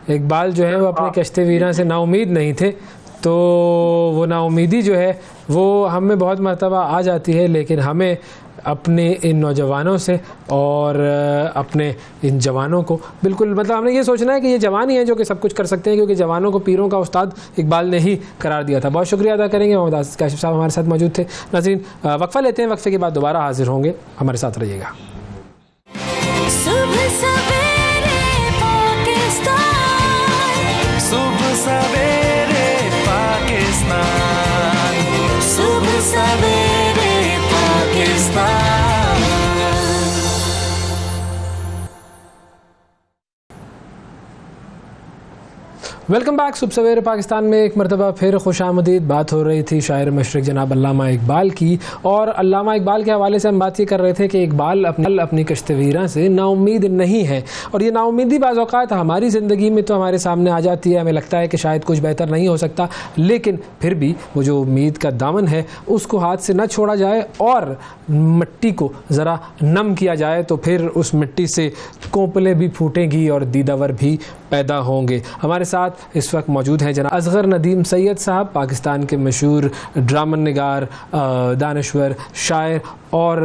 اقبال جو ہے وہ اپنے کشتے ویراں سے نا امید نہیں تھے, تو وہ نا امیدی جو ہے وہ ہم میں بہت مرتبہ آ جاتی ہے. لیکن ہمیں اپنے ان نوجوانوں سے اور اپنے ان جوانوں کو بالکل ہم نے یہ سوچنا ہے کہ یہ جوان ہی ہیں جو کہ سب کچھ کر سکتے ہیں, کیونکہ جوانوں کو پیروں کا استاد اقبال نے ہی قرار دیا تھا. بہت شکریہ ادا کریں گے, محمد کاشف صاحب ہمارے ساتھ موجود تھے. ناظرین وقفہ لیتے ہیں, وقفے کے بعد دوبارہ حاضر ہوں گے, ہمارے ساتھ رہیے گا. صبح سویرے پاکستان, صبح سویرے پاکستان. Welcome back. صبح سویرے پاکستان میں ایک مرتبہ پھر خوش آمدید. بات ہو رہی تھی شاعر مشرق جناب علامہ اقبال کی, اور علامہ اقبال کے حوالے سے ہم بات یہ کر رہے تھے کہ اقبال اپنی کشت ویراں سے نا امید نہیں ہے. اور یہ نا امیدی بعض اوقات ہماری زندگی میں تو ہمارے سامنے آ جاتی ہے, ہمیں لگتا ہے کہ شاید کچھ بہتر نہیں ہو سکتا, لیکن پھر بھی وہ جو امید کا دامن ہے اس کو ہاتھ سے نہ چھوڑا جائے اور مٹی کو ذرا نم کیا جائے تو پھر اس مٹی سے کونپلیں بھی پھوٹیں گی اور دیداور بھی پیدا ہوں گے. ہمارے ساتھ اس وقت موجود ہیں جناب اصغر ندیم سید صاحب, پاکستان کے مشہور ڈرامہ نگار, دانشور, شاعر اور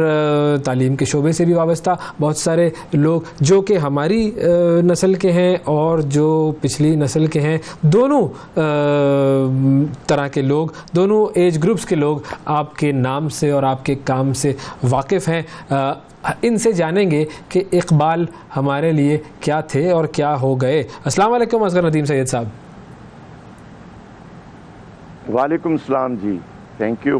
تعلیم کے شعبے سے بھی وابستہ بہت سارے لوگ جو کہ ہماری نسل کے ہیں اور جو پچھلی نسل کے ہیں, دونوں طرح کے لوگ, دونوں ایج گروپس کے لوگ آپ کے نام سے اور آپ کے کام سے واقف ہیں. ان سے جانیں گے کہ اقبال ہمارے لیے کیا تھے اور کیا ہو گئے. السلام علیکم اصغر ندیم سید صاحب. وعلیکم السلام جی, تھینک یو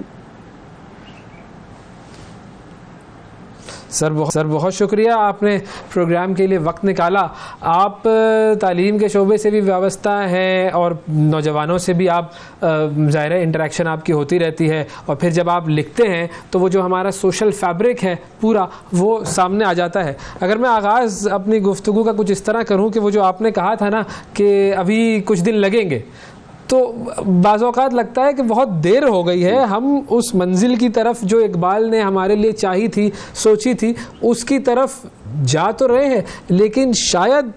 سر. بہت شکریہ, آپ نے پروگرام کے لیے وقت نکالا. آپ تعلیم کے شعبے سے بھی وابستہ ہیں اور نوجوانوں سے بھی آپ ظاہر ہے انٹریکشن آپ کی ہوتی رہتی ہے, اور پھر جب آپ لکھتے ہیں تو وہ جو ہمارا سوشل فیبرک ہے پورا وہ سامنے آ جاتا ہے. اگر میں آغاز اپنی گفتگو کا کچھ اس طرح کروں کہ وہ جو آپ نے کہا تھا نا کہ ابھی کچھ دن لگیں گے, تو بعض اوقات لگتا ہے کہ بہت دیر ہو گئی ہے, ہم اس منزل کی طرف جو اقبال نے ہمارے لیے چاہی تھی, سوچی تھی, اس کی طرف جا تو رہے ہیں, لیکن شاید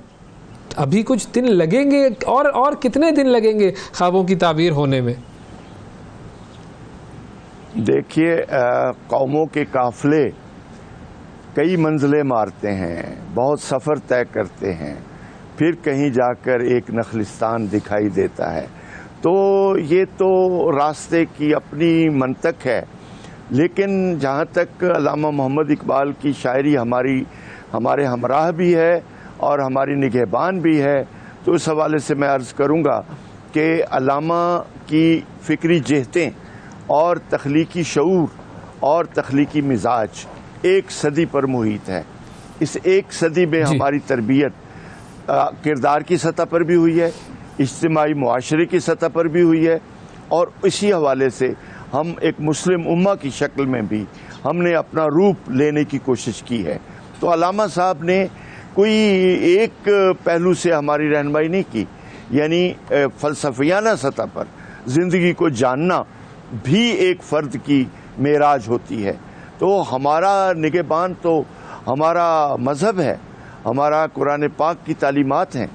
ابھی کچھ دن لگیں گے. اور کتنے دن لگیں گے خوابوں کی تعبیر ہونے میں؟ دیکھیے, قوموں کے قافلے کئی منزلیں مارتے ہیں, بہت سفر طے کرتے ہیں, پھر کہیں جا کر ایک نخلستان دکھائی دیتا ہے. تو یہ تو راستے کی اپنی منطق ہے. لیکن جہاں تک علامہ محمد اقبال کی شاعری ہمارے ہمراہ بھی ہے اور ہماری نگہبان بھی ہے, تو اس حوالے سے میں عرض کروں گا کہ علامہ کی فکری جہتیں اور تخلیقی شعور اور تخلیقی مزاج 1 صدی پر محیط ہے. اس 1 صدی میں ہماری تربیت کردار کی سطح پر بھی ہوئی ہے, اجتماعی معاشرے کی سطح پر بھی ہوئی ہے, اور اسی حوالے سے ہم ایک مسلم امہ کی شکل میں بھی ہم نے اپنا روپ لینے کی کوشش کی ہے. تو علامہ صاحب نے کوئی ایک پہلو سے ہماری رہنمائی نہیں کی, یعنی فلسفیانہ سطح پر زندگی کو جاننا بھی ایک فرد کی معراج ہوتی ہے. تو ہمارا نگہبان تو ہمارا مذہب ہے, ہمارا قرآن پاک کی تعلیمات ہیں,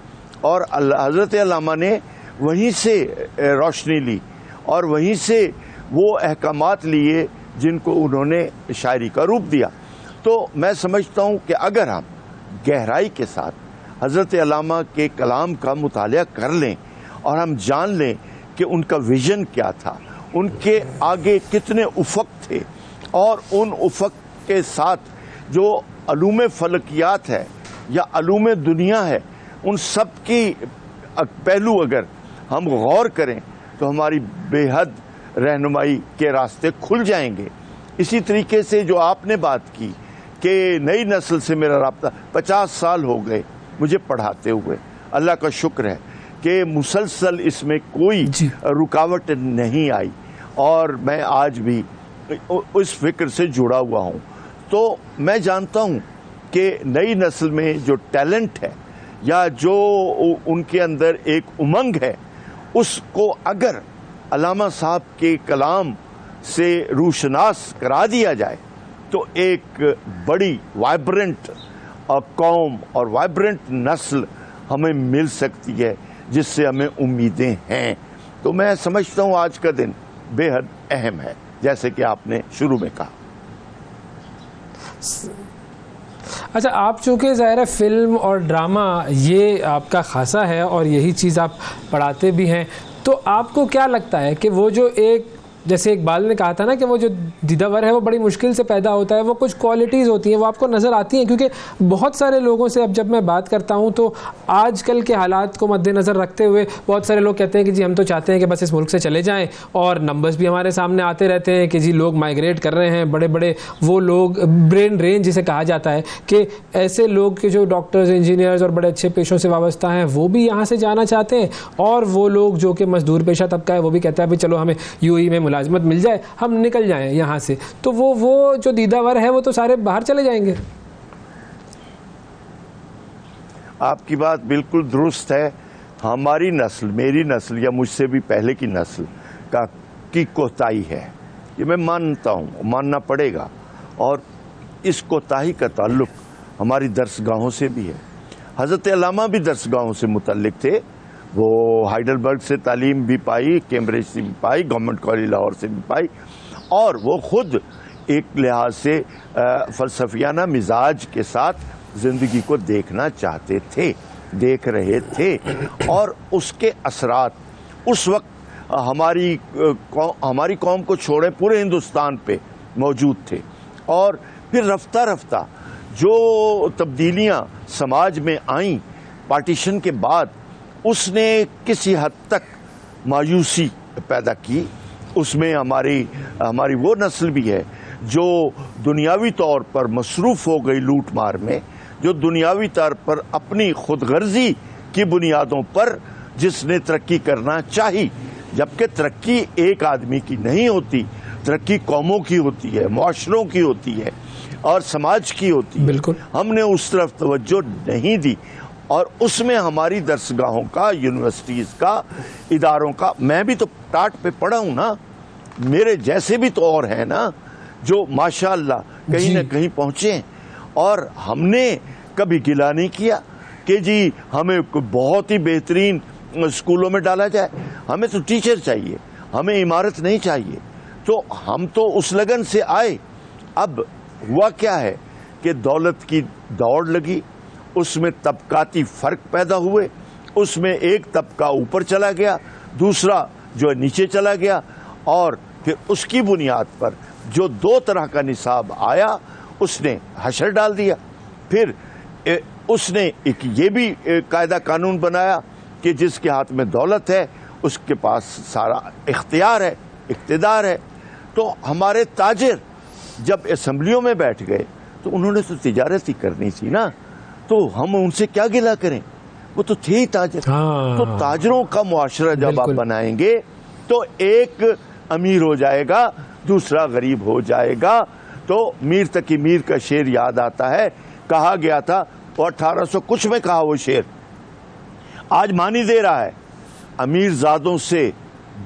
اور حضرت علامہ نے وہیں سے روشنی لی اور وہیں سے وہ احکامات لیے جن کو انہوں نے شاعری کا روپ دیا. تو میں سمجھتا ہوں کہ اگر ہم گہرائی کے ساتھ حضرت علامہ کے کلام کا مطالعہ کر لیں اور ہم جان لیں کہ ان کا ویژن کیا تھا, ان کے آگے کتنے افق تھے, اور ان افق کے ساتھ جو علوم فلکیات ہے یا علوم دنیا ہے, ان سب کی پہلو اگر ہم غور کریں تو ہماری بے حد رہنمائی کے راستے کھل جائیں گے. اسی طریقے سے جو آپ نے بات کی کہ نئی نسل سے میرا رابطہ 50 سال ہو گئے مجھے پڑھاتے ہوئے, اللہ کا شکر ہے کہ مسلسل اس میں کوئی رکاوٹ نہیں آئی, اور میں آج بھی اس فکر سے جڑا ہوا ہوں. تو میں جانتا ہوں کہ نئی نسل میں جو ٹیلنٹ ہے یا جو ان کے اندر ایک امنگ ہے, اس کو اگر علامہ صاحب کے کلام سے روشناس کرا دیا جائے تو ایک بڑی وائبرنٹ قوم اور وائبرنٹ نسل ہمیں مل سکتی ہے, جس سے ہمیں امیدیں ہیں. تو میں سمجھتا ہوں آج کا دن بے حد اہم ہے, جیسے کہ آپ نے شروع میں کہا. اچھا, آپ چونکہ ظاہر ہے فلم اور ڈرامہ یہ آپ کا خاصا ہے اور یہی چیز آپ پڑھاتے بھی ہیں, تو آپ کو کیا لگتا ہے کہ وہ جو ایک جیسے اقبال نے کہا تھا نا کہ وہ جو دیدہ ور ہے وہ بڑی مشکل سے پیدا ہوتا ہے, وہ کچھ کوالٹیز ہوتی ہیں وہ آپ کو نظر آتی ہیں؟ کیونکہ بہت سارے لوگوں سے اب جب میں بات کرتا ہوں تو آج کل کے حالات کو مد نظر رکھتے ہوئے بہت سارے لوگ کہتے ہیں کہ جی ہم تو چاہتے ہیں کہ بس اس ملک سے چلے جائیں, اور نمبرز بھی ہمارے سامنے آتے رہتے ہیں کہ جی لوگ مائگریٹ کر رہے ہیں, بڑے بڑے وہ لوگ برین ڈرین جسے کہا جاتا ہے کہ ایسے لوگ کہ جو ڈاکٹرز, انجینئرز اور بڑے اچھے پیشوں سے وابستہ ہیں وہ بھی یہاں سے جانا چاہتے ہیں, اور وہ لوگ جو کہ مزدور پیشہ طبقہ ہے وہ بھی کہتا ہے بھائی چلو ہمیں UAE میں ملازمت مل جائے ہم نکل جائیں یہاں سے. تو وہ جو دیدہ ور ہے وہ تو سارے باہر چلے جائیں گے. آپ کی بات بالکل درست ہے. ہماری نسل, میری نسل یا مجھ سے بھی پہلے کی نسل کی کوتاہی ہے, یہ میں مانتا ہوں, ماننا پڑے گا, اور اس کوتاہی کا تعلق ہماری درسگاہوں سے بھی ہے. حضرت علامہ بھی درسگاہوں سے متعلق تھے, وہ ہائیڈلبرگ سے تعلیم بھی پائی, کیمبرج سے بھی پائی, گورنمنٹ کالج لاہور سے بھی پائی, اور وہ خود ایک لحاظ سے فلسفیانہ مزاج کے ساتھ زندگی کو دیکھنا چاہتے تھے, دیکھ رہے تھے, اور اس کے اثرات اس وقت ہماری قوم کو چھوڑے پورے ہندوستان پہ موجود تھے. اور پھر رفتہ رفتہ جو تبدیلیاں سماج میں آئیں پارٹیشن کے بعد, اس نے کسی حد تک مایوسی پیدا کی. اس میں ہماری وہ نسل بھی ہے جو دنیاوی طور پر مصروف ہو گئی لوٹ مار میں, جو دنیاوی طور پر اپنی خود غرضی کی بنیادوں پر جس نے ترقی کرنا چاہی, جبکہ ترقی ایک آدمی کی نہیں ہوتی, ترقی قوموں کی ہوتی ہے, معاشروں کی ہوتی ہے, اور سماج کی ہوتی ہے. بالکل ہم نے اس طرف توجہ نہیں دی, اور اس میں ہماری درسگاہوں کا, یونیورسٹیز کا, اداروں کا, میں بھی تو ٹاٹ پہ پڑھا ہوں نا, میرے جیسے بھی تو اور ہیں نا جو ماشاءاللہ کہیں نہ کہیں پہنچے ہیں, اور ہم نے کبھی گلہ نہیں کیا کہ جی ہمیں بہت ہی بہترین اسکولوں میں ڈالا جائے, ہمیں تو ٹیچر چاہیے, ہمیں عمارت نہیں چاہیے. تو ہم تو اس لگن سے آئے. اب ہوا کیا ہے کہ دولت کی دوڑ لگی, اس میں طبقاتی فرق پیدا ہوئے, اس میں ایک طبقہ اوپر چلا گیا, دوسرا جو نیچے چلا گیا, اور پھر اس کی بنیاد پر جو 2 طرح کا نصاب آیا اس نے حشر ڈال دیا. پھر اس نے ایک یہ بھی قاعدہ قانون بنایا کہ جس کے ہاتھ میں دولت ہے اس کے پاس سارا اختیار ہے, اقتدار ہے. تو ہمارے تاجر جب اسمبلیوں میں بیٹھ گئے تو انہوں نے تو تجارت ہی کرنی تھی نا, تو ہم ان سے کیا گلہ کریں, وہ تو تھے ہی تاجر. تو تاجروں کا معاشرہ جب آپ بنائیں گے تو ایک امیر ہو جائے گا, دوسرا غریب ہو جائے گا. تو میر تقی میر کا شعر یاد آتا ہے, کہا گیا تھا, اور 1800 کچھ میں کہا وہ شعر, آج مانی دے رہا ہے, امیر زادوں سے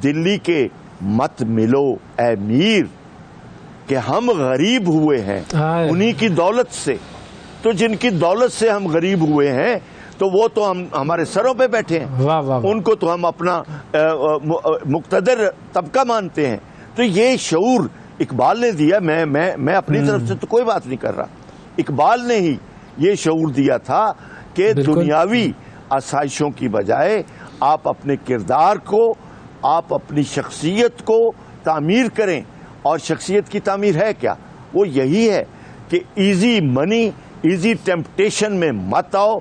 دلی کے مت ملو اے میر, کہ ہم غریب ہوئے ہیں انہی کی دولت سے. تو جن کی دولت سے ہم غریب ہوئے ہیں تو وہ تو ہمارے سروں پہ بیٹھے ہیں, ان کو تو ہم اپنا مقتدر طبقہ مانتے ہیں. تو یہ شعور اقبال نے دیا. میں اپنی طرف سے تو کوئی بات نہیں کر رہا, اقبال نے ہی یہ شعور دیا تھا کہ دنیاوی آسائشوں کی بجائے آپ اپنے کردار کو, آپ اپنی شخصیت کو تعمیر کریں. اور شخصیت کی تعمیر ہے کیا؟ وہ یہی ہے کہ ایزی منی, ایزی ٹیمپٹیشن میں مت آؤ,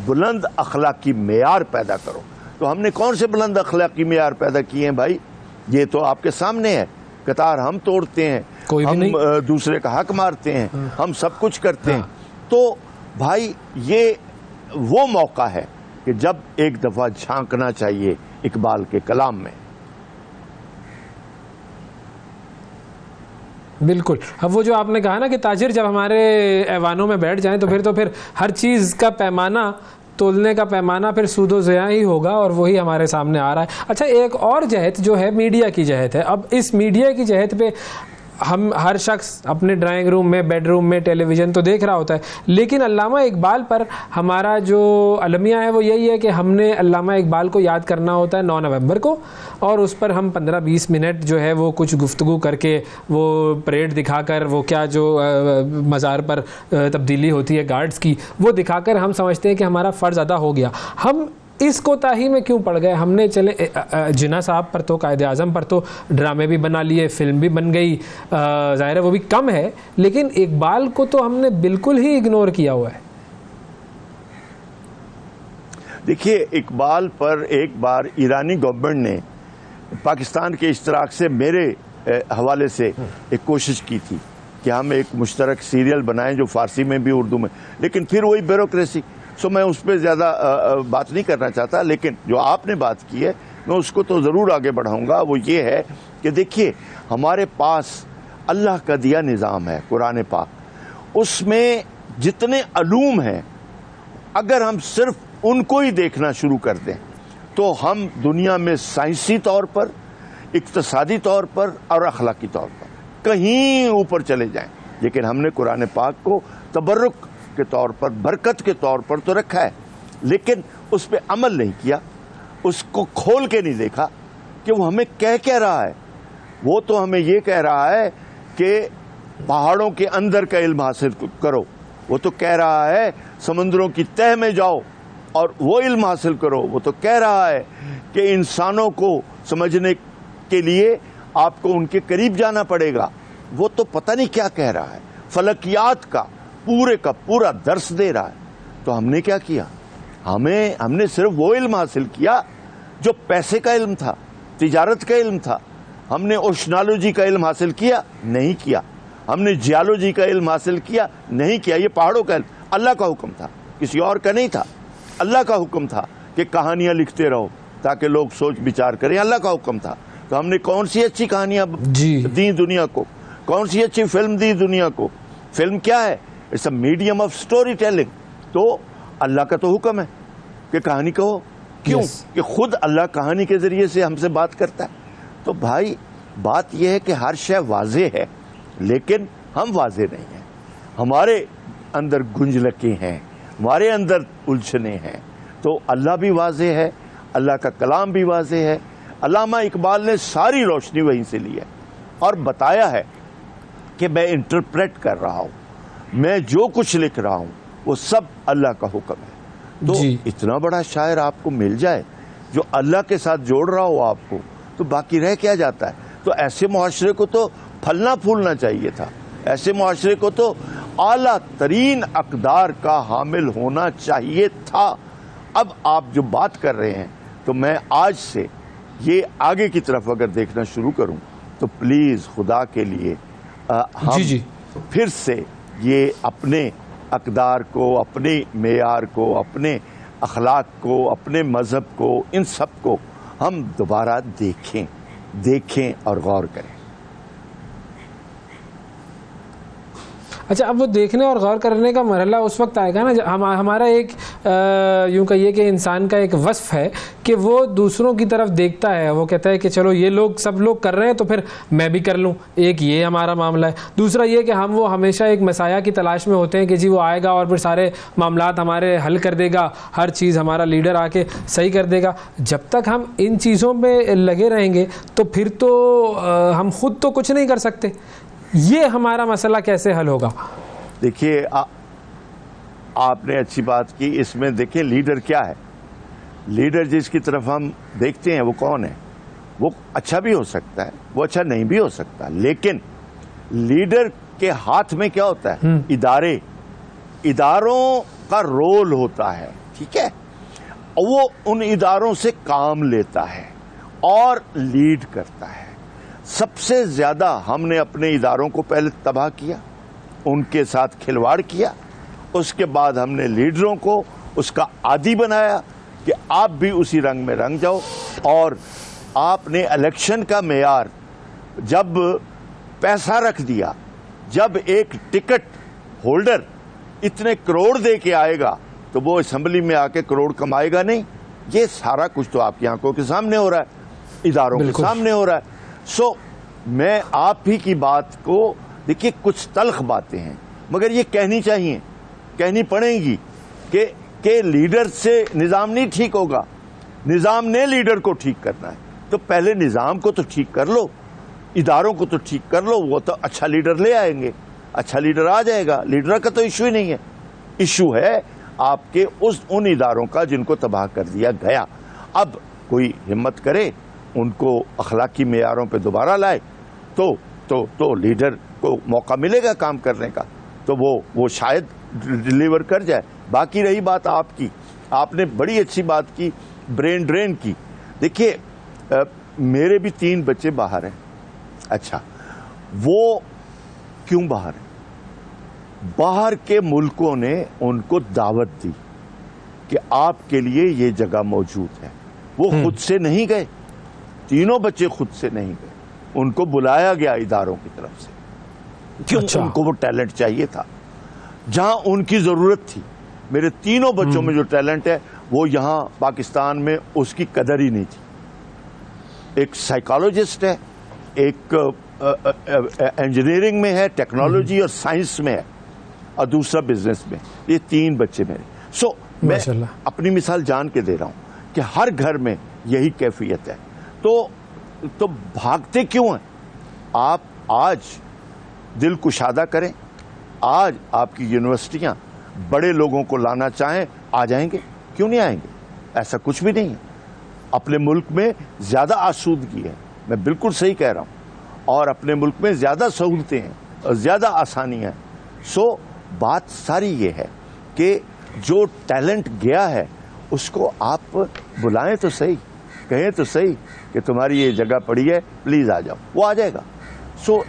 بلند اخلاقی معیار پیدا کرو. تو ہم نے کون سے بلند اخلاقی معیار پیدا کیے ہیں بھائی؟ یہ تو آپ کے سامنے ہے. قطار ہم توڑتے ہیں, ہم دوسرے کا حق مارتے ہیں, ہم سب کچھ کرتے ہیں. تو بھائی یہ وہ موقع ہے کہ جب ایک دفعہ جھانکنا چاہیے اقبال کے کلام میں. بالکل. اب وہ جو آپ نے کہا نا کہ تاجر جب ہمارے ایوانوں میں بیٹھ جائیں تو پھر ہر چیز کا پیمانہ, تولنے کا پیمانہ پھر سود و ضیاع ہی ہوگا, اور وہی ہمارے سامنے آ رہا ہے. اچھا, ایک اور جہت جو ہے میڈیا کی جہت ہے. اب اس میڈیا کی جہت پہ ہم ہر شخص اپنے ڈرائنگ روم میں, بیڈ روم میں ٹیلی ویژن تو دیکھ رہا ہوتا ہے, لیکن علامہ اقبال پر ہمارا جو المیہ ہے وہ یہی ہے کہ ہم نے علامہ اقبال کو یاد کرنا ہوتا ہے 9 نومبر کو, اور اس پر ہم 15-20 منٹ جو ہے وہ کچھ گفتگو کر کے, وہ پریڈ دکھا کر, وہ کیا جو مزار پر تبدیلی ہوتی ہے گارڈز کی, وہ دکھا کر ہم سمجھتے ہیں کہ ہمارا فرض ادا ہو گیا. ہم اس کوتاہی میں کیوں پڑ گئے؟ ہم نے چلے جناح صاحب پر تو, قائد اعظم پر تو ڈرامے بھی بنا لیے, فلم بھی بن گئی, ظاہر ہے وہ بھی کم ہے, لیکن اقبال کو تو ہم نے بالکل ہی اگنور کیا ہوا ہے. دیکھیے, اقبال پر ایک بار ایرانی گورنمنٹ نے پاکستان کے اشتراک سے میرے حوالے سے ایک کوشش کی تھی کہ ہم ایک مشترک سیریل بنائیں جو فارسی میں بھی اردو میں, لیکن پھر وہی بیوروکریسی. سو میں اس پہ زیادہ بات نہیں کرنا چاہتا, لیکن جو آپ نے بات کی ہے میں اس کو تو ضرور آگے بڑھاؤں گا. وہ یہ ہے کہ دیکھیے, ہمارے پاس اللہ کا دیا نظام ہے قرآن پاک, اس میں جتنے علوم ہیں اگر ہم صرف ان کو ہی دیکھنا شروع کر دیں تو ہم دنیا میں سائنسی طور پر, اقتصادی طور پر اور اخلاقی طور پر کہیں اوپر چلے جائیں. لیکن ہم نے قرآن پاک کو تبرک کے طور پر, برکت کے طور پر تو رکھا ہے, لیکن اس پہ عمل نہیں کیا, اس کو کھول کے نہیں دیکھا کہ وہ ہمیں کہہ رہا ہے. وہ تو ہمیں یہ کہہ رہا ہے کہ پہاڑوں کے اندر کا علم حاصل کرو, وہ تو کہہ رہا ہے سمندروں کی تہ میں جاؤ اور وہ علم حاصل کرو, وہ تو کہہ رہا ہے کہ انسانوں کو سمجھنے کے لیے آپ کو ان کے قریب جانا پڑے گا. وہ تو پتہ نہیں کیا کہہ رہا ہے, فلکیات کا پورے کا پورا درس دے رہا ہے. تو ہم نے کیا کیا؟ ہم نے صرف وہ علم حاصل کیا جو پیسے کا علم تھا, تجارت کا علم تھا. ہم نے اوشنالوجی کا علم حاصل کیا؟ نہیں کیا. ہم نے جیالوجی کا علم حاصل کیا؟ نہیں کیا. یہ پہاڑوں کا علم اللہ کا حکم تھا, کسی اور کا نہیں تھا. اللہ کا حکم تھا کہ کہانیاں لکھتے رہو تاکہ لوگ سوچ بچار کریں, اللہ کا حکم تھا. تو ہم نے کون سی اچھی کہانیاں دی دنیا کو, کون سی اچھی فلم دی دنیا کو. فلم کیا ہے؟ It's a medium of storytelling. تو اللہ کا تو حکم ہے کہ کہانی کہو. کیوں؟ کہ خود اللہ کہانی کے ذریعے سے ہم سے بات کرتا ہے. تو بھائی بات یہ ہے کہ ہر شے واضح ہے لیکن ہم واضح نہیں ہیں. ہمارے اندر گنجلکیں ہیں, ہمارے اندر الجھنیں ہیں. تو اللہ بھی واضح ہے, اللہ کا کلام بھی واضح ہے. علامہ اقبال نے ساری روشنی وہیں سے لی ہے اور بتایا ہے کہ میں انٹرپریٹ کر رہا ہوں, میں جو کچھ لکھ رہا ہوں وہ سب اللہ کا حکم ہے. تو اتنا بڑا شاعر آپ کو مل جائے جو اللہ کے ساتھ جوڑ رہا ہو آپ کو, تو باقی رہ کیا جاتا ہے؟ تو ایسے معاشرے کو تو پھلنا پھولنا چاہیے تھا. ایسے معاشرے کو تو اعلیٰ ترین اقدار کا حامل ہونا چاہیے تھا. اب آپ جو بات کر رہے ہیں تو میں آج سے یہ آگے کی طرف اگر دیکھنا شروع کروں تو پلیز خدا کے لیے ہم جی پھر سے یہ اپنے اقدار کو، اپنے معیار کو، اپنے اخلاق کو، اپنے مذہب کو، ان سب کو ہم دوبارہ دیکھیں اور غور کریں. اچھا، اب وہ دیکھنے اور غور کرنے کا مرحلہ اس وقت آئے گا نا ہمارا ایک یوں کہیے کہ انسان کا ایک وصف ہے کہ وہ دوسروں کی طرف دیکھتا ہے، وہ کہتا ہے کہ چلو یہ لوگ سب لوگ کر رہے ہیں تو پھر میں بھی کر لوں. ایک یہ ہمارا معاملہ ہے. دوسرا یہ کہ ہم وہ ہمیشہ ایک مسیح کی تلاش میں ہوتے ہیں کہ جی وہ آئے گا اور پھر سارے معاملات ہمارے حل کر دے گا، ہر چیز ہمارا لیڈر آ کے صحیح کر دے گا. جب تک ہم ان چیزوں پہ لگے رہیں گے تو پھر تو ہم خود تو کچھ نہیں کر سکتے. یہ ہمارا مسئلہ کیسے حل ہوگا؟ دیکھیے، آپ نے اچھی بات کی. اس میں دیکھیں لیڈر کیا ہے. لیڈر جس کی طرف ہم دیکھتے ہیں وہ کون ہے. وہ اچھا بھی ہو سکتا ہے، وہ اچھا نہیں بھی ہو سکتا، لیکن لیڈر کے ہاتھ میں کیا ہوتا ہے؟ اداروں کا رول ہوتا ہے. ٹھیک ہے، وہ ان اداروں سے کام لیتا ہے اور لیڈ کرتا ہے. سب سے زیادہ ہم نے اپنے اداروں کو پہلے تباہ کیا، ان کے ساتھ کھلواڑ کیا. اس کے بعد ہم نے لیڈروں کو اس کا عادی بنایا کہ آپ بھی اسی رنگ میں رنگ جاؤ. اور آپ نے الیکشن کا معیار جب پیسہ رکھ دیا، جب ایک ٹکٹ ہولڈر اتنے کروڑ دے کے آئے گا تو وہ اسمبلی میں آ کے کروڑ کمائے گا نہیں. یہ سارا کچھ تو آپ کی آنکھوں کے سامنے ہو رہا ہے، اداروں کے سامنے ہو رہا ہے. میں آپ ہی کی بات کو دیکھیے، کچھ تلخ باتیں ہیں مگر یہ کہنی چاہیے، کہنی پڑیں گی کہ لیڈر سے نظام نہیں ٹھیک ہوگا، نظام نے لیڈر کو ٹھیک کرنا ہے. تو پہلے نظام کو تو ٹھیک کر لو، اداروں کو تو ٹھیک کر لو. وہ تو اچھا لیڈر لے آئیں گے، اچھا لیڈر آ جائے گا. لیڈر کا تو ایشو ہی نہیں ہے. ایشو ہے آپ کے ان اداروں کا جن کو تباہ کر دیا گیا. اب کوئی ہمت کرے، ان کو اخلاقی معیاروں پہ دوبارہ لائے تو لیڈر کو موقع ملے گا کام کرنے کا، تو وہ شاید ڈیلیور کر جائے. باقی رہی بات آپ کی، آپ نے بڑی اچھی بات کی برین ڈرین کی. دیکھیے، میرے بھی 3 بچے باہر ہیں. اچھا، وہ کیوں باہر ہیں؟ باہر کے ملکوں نے ان کو دعوت دی کہ آپ کے لیے یہ جگہ موجود ہے. وہ خود سے نہیں گئے، تینوں بچے خود سے نہیں گئے، ان کو بلایا گیا اداروں کی طرف سے. کیوں؟ ان کو وہ ٹیلنٹ چاہیے تھا جہاں ان کی ضرورت تھی. میرے تینوں بچوں میں جو ٹیلنٹ ہے وہ یہاں پاکستان میں اس کی قدر ہی نہیں تھی. ایک سائیکالوجسٹ ہے، ایک انجینئرنگ میں ہے، ٹیکنالوجی اور سائنس میں ہے، اور دوسرا بزنس میں. یہ 3 بچے میرے. میں اپنی مثال جان کے دے رہا ہوں کہ ہر گھر میں یہی کیفیت ہے. تو بھاگتے کیوں ہیں؟ آپ آج دل کشادہ کریں. آج آپ کی یونیورسٹیاں بڑے لوگوں کو لانا چاہیں، آ جائیں گے. کیوں نہیں آئیں گے؟ ایسا کچھ بھی نہیں ہے. اپنے ملک میں زیادہ آسودگی ہے، میں بالکل صحیح کہہ رہا ہوں، اور اپنے ملک میں زیادہ سہولتیں ہیں اور زیادہ آسانی ہیں. بات ساری یہ ہے کہ جو ٹیلنٹ گیا ہے اس کو آپ بلائیں تو صحیح، کہیں تو صحیح کہ تمہاری یہ جگہ پڑی ہے، پلیز آ جاؤ. وہ آ جائے گا.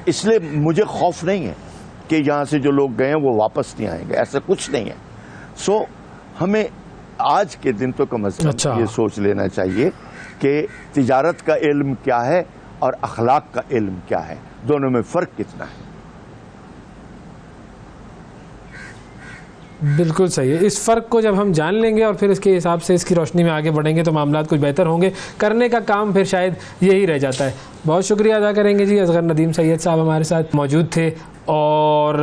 اس لیے مجھے خوف نہیں ہے کہ یہاں سے جو لوگ گئے ہیں وہ واپس نہیں آئیں گے، ایسا کچھ نہیں ہے. ہمیں آج کے دن تو کم از کم یہ سوچ لینا چاہیے کہ تجارت کا علم کیا ہے اور اخلاق کا علم کیا ہے، دونوں میں فرق کتنا ہے. بالکل صحیح ہے. اس فرق کو جب ہم جان لیں گے اور پھر اس کے حساب سے اس کی روشنی میں آگے بڑھیں گے تو معاملات کچھ بہتر ہوں گے. کرنے کا کام پھر شاید یہی رہ جاتا ہے. بہت شکریہ ادا کریں گے جی. اصغر ندیم سید صاحب ہمارے ساتھ موجود تھے اور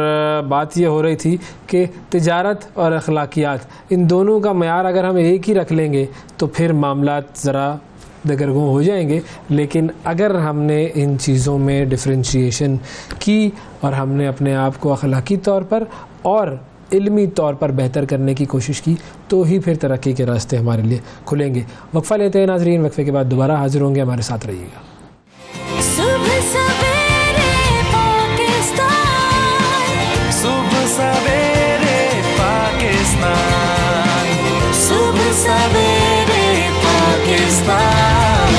بات یہ ہو رہی تھی کہ تجارت اور اخلاقیات، ان دونوں کا معیار اگر ہم ایک ہی رکھ لیں گے تو پھر معاملات ذرا دگرگوں ہو جائیں گے. لیکن اگر ہم نے ان چیزوں میں ڈفرینشیشن کی اور ہم نے اپنے آپ کو اخلاقی طور پر اور علمی طور پر بہتر کرنے کی کوشش کی تو ہی پھر ترقی کے راستے ہمارے لیے کھلیں گے. وقفہ لیتے ہیں ناظرین. وقفے کے بعد دوبارہ حاضر ہوں گے. ہمارے ساتھ رہیے گا. صبح سویرے پاکستان، صبح سویرے پاکستان، صبح سویرے Pakistan.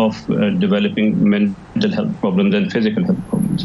of developing mental health problems and physical health problems.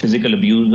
physical abuse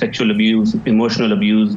sexual abuse, emotional abuse,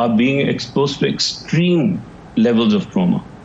are being exposed to extreme levels of trauma.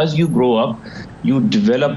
as you grow up, you develop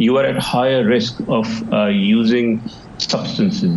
You are at higher risk of using substances.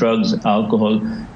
drugs, alcohol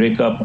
breakup,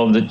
of the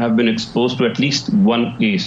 have been exposed to at least one ACE,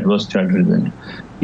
adverse childhood event,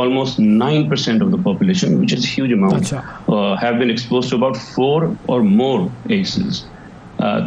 almost 9% of the population, which is a huge amount, have been exposed to about 4 or more ACEs.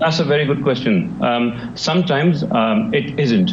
That's a very good question. Sometimes it isn't,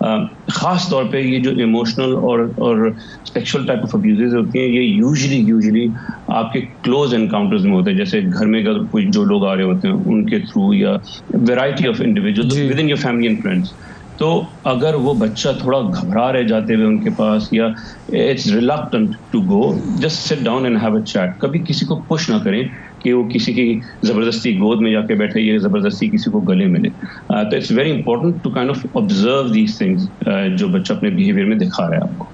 خاص طور پہ یہ جو emotional اور sexual type of abuses ہوتی ہیں یہ usually آپ کے کلوز انکاؤنٹرز میں ہوتے ہیں, جیسے گھر میں اگر کوئی جو لوگ آ رہے ہوتے ہیں ان کے تھرو, یا variety of individuals with in your family and friends. تو اگر وہ بچہ تھوڑا گھبرا رہ جاتے ہوئے ان کے پاس, یا it's reluctant to go, just sit down and have a chat. کبھی کسی کو پش نہ کریں کہ وہ کسی کی زبردستی گود میں جا کے بیٹھے یا زبردستی کسی کو گلے ملے. تو it's very important to kind of observe these things جو بچہ اپنے بیہیویئر میں دکھا رہا ہے آپ کو.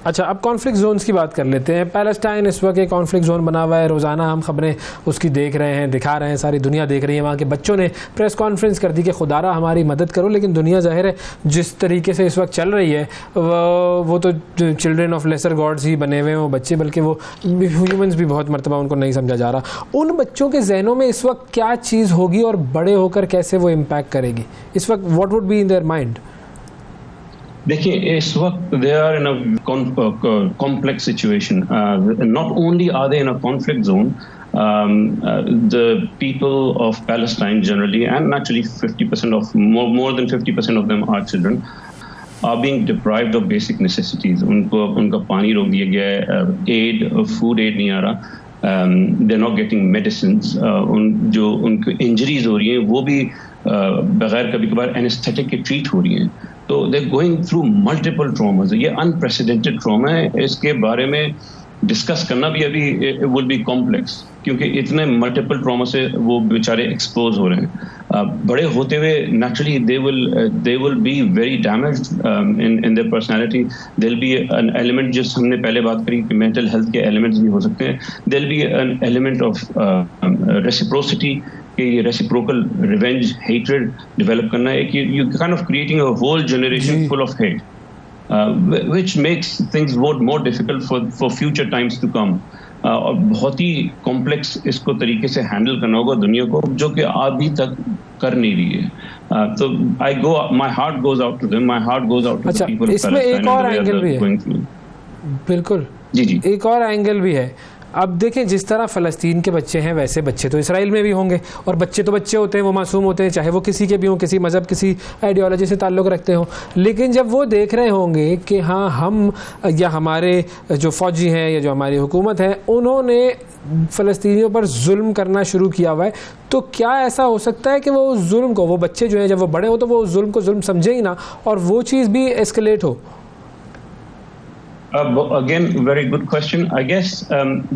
اچھا, اب کانفلکٹ زونز کی بات کر لیتے ہیں. پیلسٹائن اس وقت ایک کانفلکٹ زون بنا ہوا ہے, روزانہ ہم خبریں اس کی دیکھ رہے ہیں, دکھا رہے ہیں, ساری دنیا دیکھ رہی ہے. وہاں کے بچوں نے پریس کانفرنس کر دی کہ خدا را ہماری مدد کرو, لیکن دنیا ظاہر ہے جس طریقے سے اس وقت چل رہی ہے وہ تو چلڈرن آف لیسر گاڈز ہی بنے ہوئے ہیں وہ بچے, بلکہ وہ ہیومنز بھی بہت مرتبہ ان کو نہیں سمجھا جا رہا. ان بچوں کے ذہنوں میں اس وقت کیا چیز ہوگی اور بڑے ہو کر کیسے وہ امپیکٹ کرے گی اس وقت؟ What would be in their mind? دیکھیے اس وقت they are in a complex situation. Not only are they in a conflict zone, the people of Palestine generally, and actually 50% of more than 50% of them are children, are being deprived of basic necessities. ان کا پانی روک دیا گیا ہے, food aid نہیں آ رہا, they're not getting medicines. جو ان کو انجریز ہو رہی ہیں وہ بھی بغیر کبھی کبھار اینستھیٹک کے ٹریٹ ہو رہی ہیں. تو they going through multiple traumas. یہ انپریسیڈنٹڈ ٹراما ہے, اس کے بارے میں ڈسکس کرنا بھی ابھی ول بی کمپلیکس, کیونکہ اتنے ملٹیپل ٹراما سے وہ بیچارے ایکسپوز ہو رہے ہیں. بڑے ہوتے ہوئے naturally they will be very damaged in their personality. there'll be an element, جس ہم نے پہلے بات کری کہ مینٹل ہیلتھ کے ایلیمنٹس بھی ہو سکتے ہیں. there'll be an element of reciprocity, کہ یہ ریسیپروکل ریونج ہیٹریڈ ڈیولپ کرنا ہے, کہ you kind of creating a whole generation full of hate, which makes things more difficult for future times to come. اور بہت ہی کمپلیکس اس کو طریقے سے ہینڈل کرنا ہوگا دنیا کو, جو کہ ابھی تک کر نہیں رہی ہے. تو my heart goes out to them, my heart goes out to the people of Palestine. اس میں ایک اور اینگل بھی ہے. بالکل جی ایک اور اینگل بھی ہے. اب دیکھیں جس طرح فلسطین کے بچے ہیں ویسے بچے تو اسرائیل میں بھی ہوں گے, اور بچے تو بچے ہوتے ہیں, وہ معصوم ہوتے ہیں, چاہے وہ کسی کے بھی ہوں, کسی مذہب کسی آئیڈیالوجی سے تعلق رکھتے ہوں. لیکن جب وہ دیکھ رہے ہوں گے کہ ہاں ہم یا ہمارے جو فوجی ہیں یا جو ہماری حکومت ہے انہوں نے فلسطینیوں پر ظلم کرنا شروع کیا ہوا ہے, تو کیا ایسا ہو سکتا ہے کہ وہ اس ظلم کو, وہ بچے جو ہیں جب وہ بڑے ہو تو وہ اس ظلم کو ظلم سمجھے ہی نہ, اور وہ چیز بھی escalate who? Again, very good question. I guess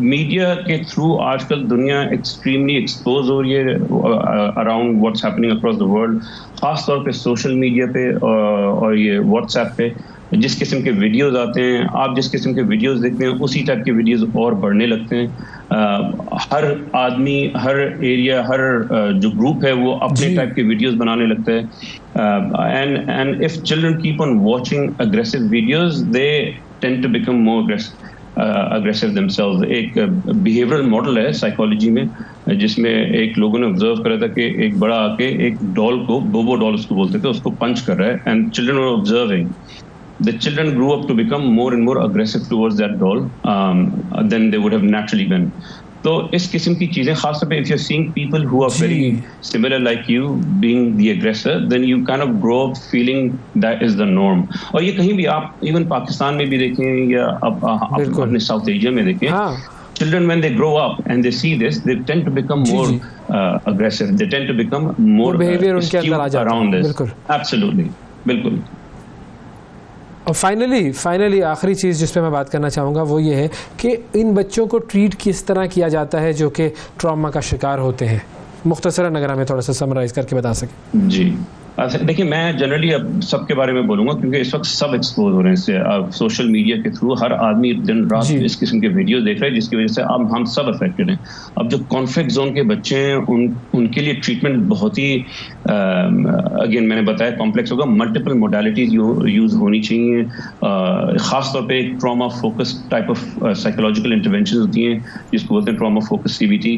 media کے through آج کل دنیا extremely exposed ہو رہی ہے around what's happening across the world. خاص طور پہ سوشل میڈیا پہ اور یہ واٹس ایپ پہ جس قسم کے ویڈیوز آتے ہیں, آپ جس قسم کے ویڈیوز دیکھتے ہیں اسی ٹائپ کے ویڈیوز اور بڑھنے لگتے ہیں. ہر آدمی, ہر ایریا, ہر جو گروپ ہے وہ اپنے ٹائپ کے ویڈیوز بنانے لگتا ہے. and if children keep on watching aggressive videos, they tend to become more aggressive themselves. ایک بیہیورل ماڈل ہے سائیکالوجی میں جس میں ایک لوگوں نے آبزرو کرا تھا کہ ایک بڑا آ کے ایک ڈال کو, بوبو ڈال اس کو بولتے تھے, اس کو پنچ کر رہا ہے, and children are observing. The children grew up to become more and more aggressive towards that doll than they would have naturally been. تو اس قسم کی چیزیں خاص طور پہ if you're seeing people who are very similar like you being the aggressor, then you kind of grow up feeling that is the norm. اور یہ کہیں بھی آپ ایون پاکستان میں بھی دیکھیں یا اپنے ساؤتھ ایشیا میں دیکھیں, children when they grow up and they see this, they tend to become more aggressive, they tend to become more astute around this. Absolutely, بالکل. اور فائنلی آخری چیز جس پہ میں بات کرنا چاہوں گا وہ یہ ہے کہ ان بچوں کو ٹریٹ کس طرح کیا جاتا ہے جو کہ ٹراما کا شکار ہوتے ہیں, مختصراً اگر ہمیں تھوڑا سا سمرائز کر کے بتا سکیں. جی دیکھیے, میں جنرلی اب سب کے بارے میں بولوں گا کیونکہ اس وقت سب ایکسپوز ہو رہے ہیں اس سے. سوشل میڈیا کے تھرو ہر آدمی دن رات اس قسم کے ویڈیوز دیکھ رہا ہے جس کی وجہ سے اب ہم سب افیکٹڈ ہیں. اب جو کانفلکٹ زون کے بچے ہیں ان کے لیے ٹریٹمنٹ بہت ہی اگین میں نے بتایا کمپلیکس ہوگا. ملٹیپل موڈیلٹیز یوز ہونی چاہیے. خاص طور پہ ایک trauma focus type of psychological interventions ہوتی ہیں جس کو بولتے ہیں ٹراما فوکس CBT,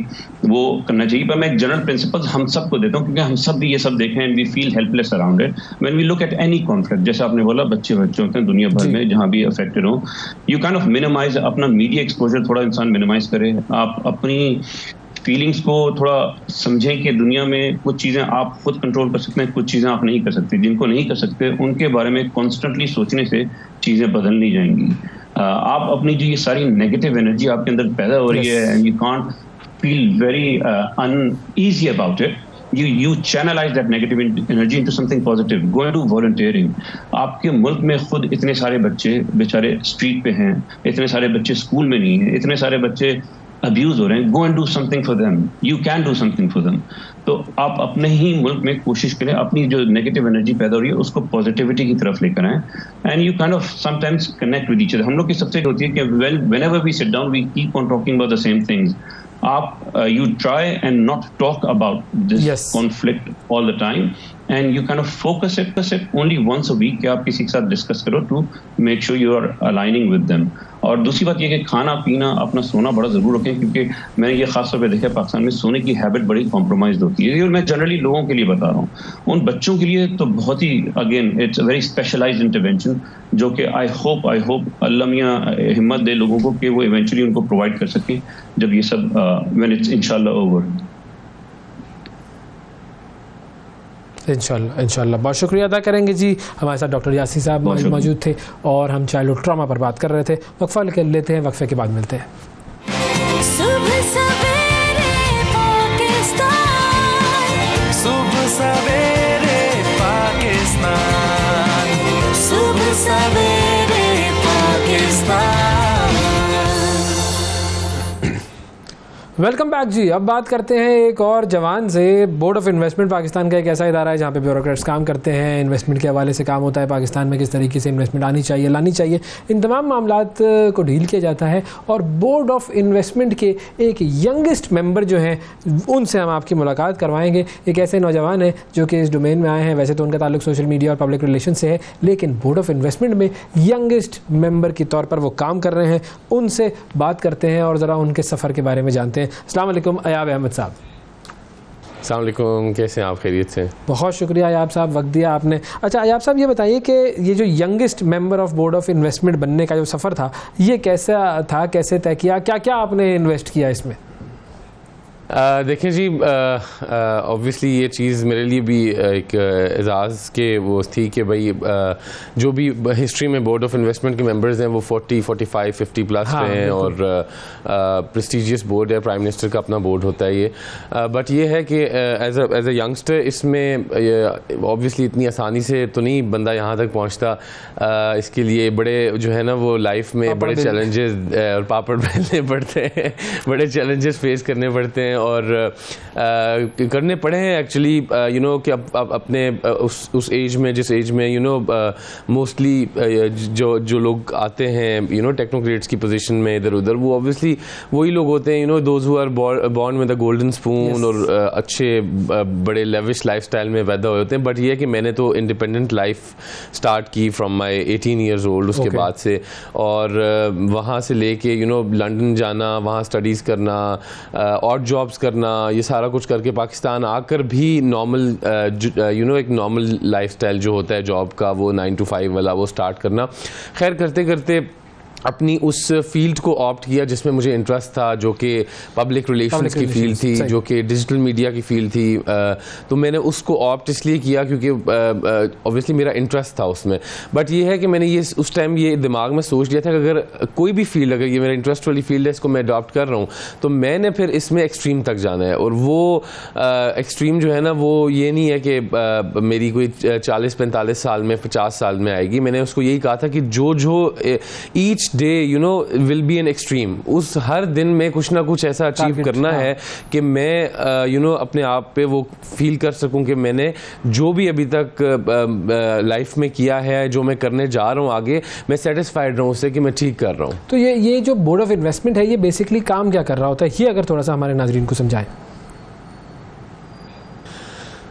وہ کرنا چاہیے. پر میں ایک جنرل پرنسپل ہم سب کو دیتا ہوں کیونکہ ہم سب بھی یہ سب دیکھیں and we feel helpless around it when we look at any conflict. جیسے آپ نے بولا بچے ہوتے ہیں دنیا بھر میں جہاں بھی افیکٹڈ ہوں, you kind of minimize اپنا میڈیا ایکسپوجر, تھوڑا انسان minimize کرے, آپ اپنی فیلنگس کو تھوڑا سمجھیں کہ دنیا میں کچھ چیزیں آپ خود کنٹرول کر سکتے ہیں, کچھ چیزیں آپ نہیں کر سکتے. جن کو نہیں کر سکتے ان کے بارے میں کانسٹنٹلی سوچنے سے چیزیں بدل نہیں جائیں گی. آپ اپنی جو یہ ساری نیگیٹو انرجی آپ کے اندر پیدا ہو رہی ہے, and you can't feel very uneasy about it, you channelize that negative energy into something positive. Go and do volunteering. آپ کے ملک میں خود اتنے سارے بچے بیچارے اسٹریٹ پہ ہیں, اتنے سارے بچے اسکول میں نہیں ہیں, اتنے سارے بچے ابیوز ہو رہے ہیں. Go and do something for them. You can do something for them. تو آپ اپنے ہی ملک میں کوشش کریں اپنی جو نیگیٹو انرجی پیدا ہو رہی ہے اس کو پازیٹیوٹی کی طرف لے کر آئیں. And you kind of some times connect with each other. ہم لوگ کی سب سے ہوتی ہے کہ whenever we sit down we keep on talking about the same things. آپ you try and not talk about this conflict all the time, and you kind of focus it only once a week کہ آپ کسی کے ساتھ discuss کرو to make sure you are aligning with them. اور دوسری بات یہ کہ کھانا پینا اپنا سونا بڑا ضرور رکھیں, کیونکہ میں نے یہ خاص طور پہ دیکھا پاکستان میں سونے کی ہیبٹ بڑی کمپرومائزڈ ہوتی ہے. اور میں جنرلی لوگوں کے لیے بتا رہا ہوں, ان بچوں کے لیے تو بہت ہی again it's a very specialised intervention جو کہ آئی ہوپ اللہ میاں ہمت دے لوگوں کو کہ وہ ایونچولی ان کو پرووائڈ کر سکیں جب یہ سب when it's انشاءاللہ اوور. انشاءاللہ. بہت شکریہ ادا کریں گے جی. ہمارے ساتھ ڈاکٹر یاسین صاحب موجود تھے اور ہم چائلڈ ٹراما پر بات کر رہے تھے. وقفہ لیتے ہیں, وقفے کے بعد ملتے ہیں. صبح سویرے پاکستان, صبح سویرے پاکستان, صبح سویرے پاکستان. ویلکم بیک جی. اب بات کرتے ہیں ایک اور جوان سے. بورڈ آف انویسٹمنٹ پاکستان کا ایک ایسا ادارہ ہے جہاں پہ بیوروکریٹس کام کرتے ہیں, انویسٹمنٹ کے حوالے سے کام ہوتا ہے پاکستان میں کس طریقے سے انویسٹمنٹ آنی چاہیے, لانی چاہیے, ان تمام معاملات کو ڈیل کیا جاتا ہے. اور بورڈ آف انویسٹمنٹ کے ایک ینگسٹ ممبر جو ہیں ان سے ہم آپ کی ملاقات کروائیں گے. ایک ایسے نوجوان ہیں جو کہ اس ڈومین میں آئے ہیں. ویسے تو ان کا تعلق سوشل میڈیا اور پبلک ریلیشن سے ہے, لیکن بورڈ آف انویسٹمنٹ میں ینگسٹ ممبر کے طور پر وہ کام کر رہے ہیں. ان سے بات کرتے ہیں اور ذرا ان کے سفر کے بارے میں جانتے ہیں. السلام علیکم ایاب احمد صاحب. السلام علیکم, کیسے ہیں آپ؟ خیریت سے؟ بہت شکریہ ایاب صاحب, وقت دیا آپ نے. اچھا ایاب صاحب یہ بتائیے کہ یہ جو youngest member of board of investment بننے کا جو سفر تھا یہ کیسا تھا, کیسے طے کیا, کیا کیا آپ نے انویسٹ کیا اس میں؟ دیکھیں جی, اوبویسلی یہ چیز میرے لیے بھی ایک اعزاز کے وہ تھی کہ بھائی جو بھی ہسٹری میں بورڈ آف انویسٹمنٹ کے ممبرز ہیں وہ 40, 45, 50 پلس پہ ہیں اور پریسٹیجیس بورڈ ہے, پرائم منسٹر کا اپنا بورڈ ہوتا ہے یہ. بٹ یہ ہے کہ ایز اے ینگسٹر اس میں اوبویسلی اتنی آسانی سے تو نہیں بندہ یہاں تک پہنچتا. اس کے لیے بڑے جو ہے نا وہ لائف میں بڑے چیلنجز اور پاپڑ بیلنے پڑتے ہیں, بڑے چیلنجز فیس کرنے پڑتے ہیں اور کرنے پڑے ہیں ایکچولی. یو نو کہ اب اپنے اس ایج میں, جس ایج میں یو نو موسٹلی جو لوگ آتے ہیں یو نو ٹیکنوکریٹس کی پوزیشن میں ادھر ادھر, وہ اوبویسلی وہی لوگ ہوتے ہیں you know those who are born with a golden spoon اور اچھے بڑے لیوش لائف اسٹائل میں پیدا ہوئے ہوتے ہیں. بٹ یہ ہے کہ میں نے تو انڈیپینڈنٹ لائف اسٹارٹ کی فرام مائی 18 ایئرز اولڈ اس کے بعد سے, اور وہاں سے لے کے یو نو لنڈن جانا, وہاں اسٹڈیز کرنا, اور جابس کرنا, یہ سارا کچھ کر کے پاکستان آ کر بھی نارمل یو نو ایک نارمل لائف اسٹائل جو ہوتا ہے جاب کا وہ 9 to 5 والا وہ اسٹارٹ کرنا. خیر کرتے کرتے اپنی اس فیلڈ کو آپٹ کیا جس میں مجھے انٹرسٹ تھا, جو کہ پبلک ریلیشنز کی فیلڈ تھی, جو کہ ڈیجیٹل میڈیا کی فیلڈ تھی. تو میں نے اس کو آپٹ اس لیے کیا کیونکہ اوبویسلی میرا انٹرسٹ تھا اس میں. بٹ یہ ہے کہ میں نے یہ اس ٹائم یہ دماغ میں سوچ لیا تھا کہ اگر کوئی بھی فیلڈ, اگر یہ میرا انٹرسٹ والی فیلڈ ہے, اس کو میں اڈاپٹ کر رہا ہوں تو میں نے پھر اس میں ایکسٹریم تک جانا ہے. اور وہ ایکسٹریم جو ہے نا وہ یہ نہیں ہے کہ میری کوئی 40-45 سال میں 50 سال میں آئے گی. میں نے اس کو یہی کہا تھا کہ جو each day you know will be an extreme, اس ہر دن میں کچھ نہ کچھ ایسا اچیو کرنا ہے کہ میں یو نو اپنے آپ پہ وہ فیل کر سکوں کہ میں نے جو بھی ابھی تک لائف میں کیا ہے, جو میں کرنے جا رہا ہوں آگے, میں سیٹسفائڈ رہوں اس سے کہ میں ٹھیک کر رہا ہوں. تو یہ جو بورڈ آف انویسٹمنٹ ہے یہ بیسکلی کام کیا کر رہا ہوتا ہے, یہ اگر تھوڑا سا ہمارے ناظرین کو سمجھائیں.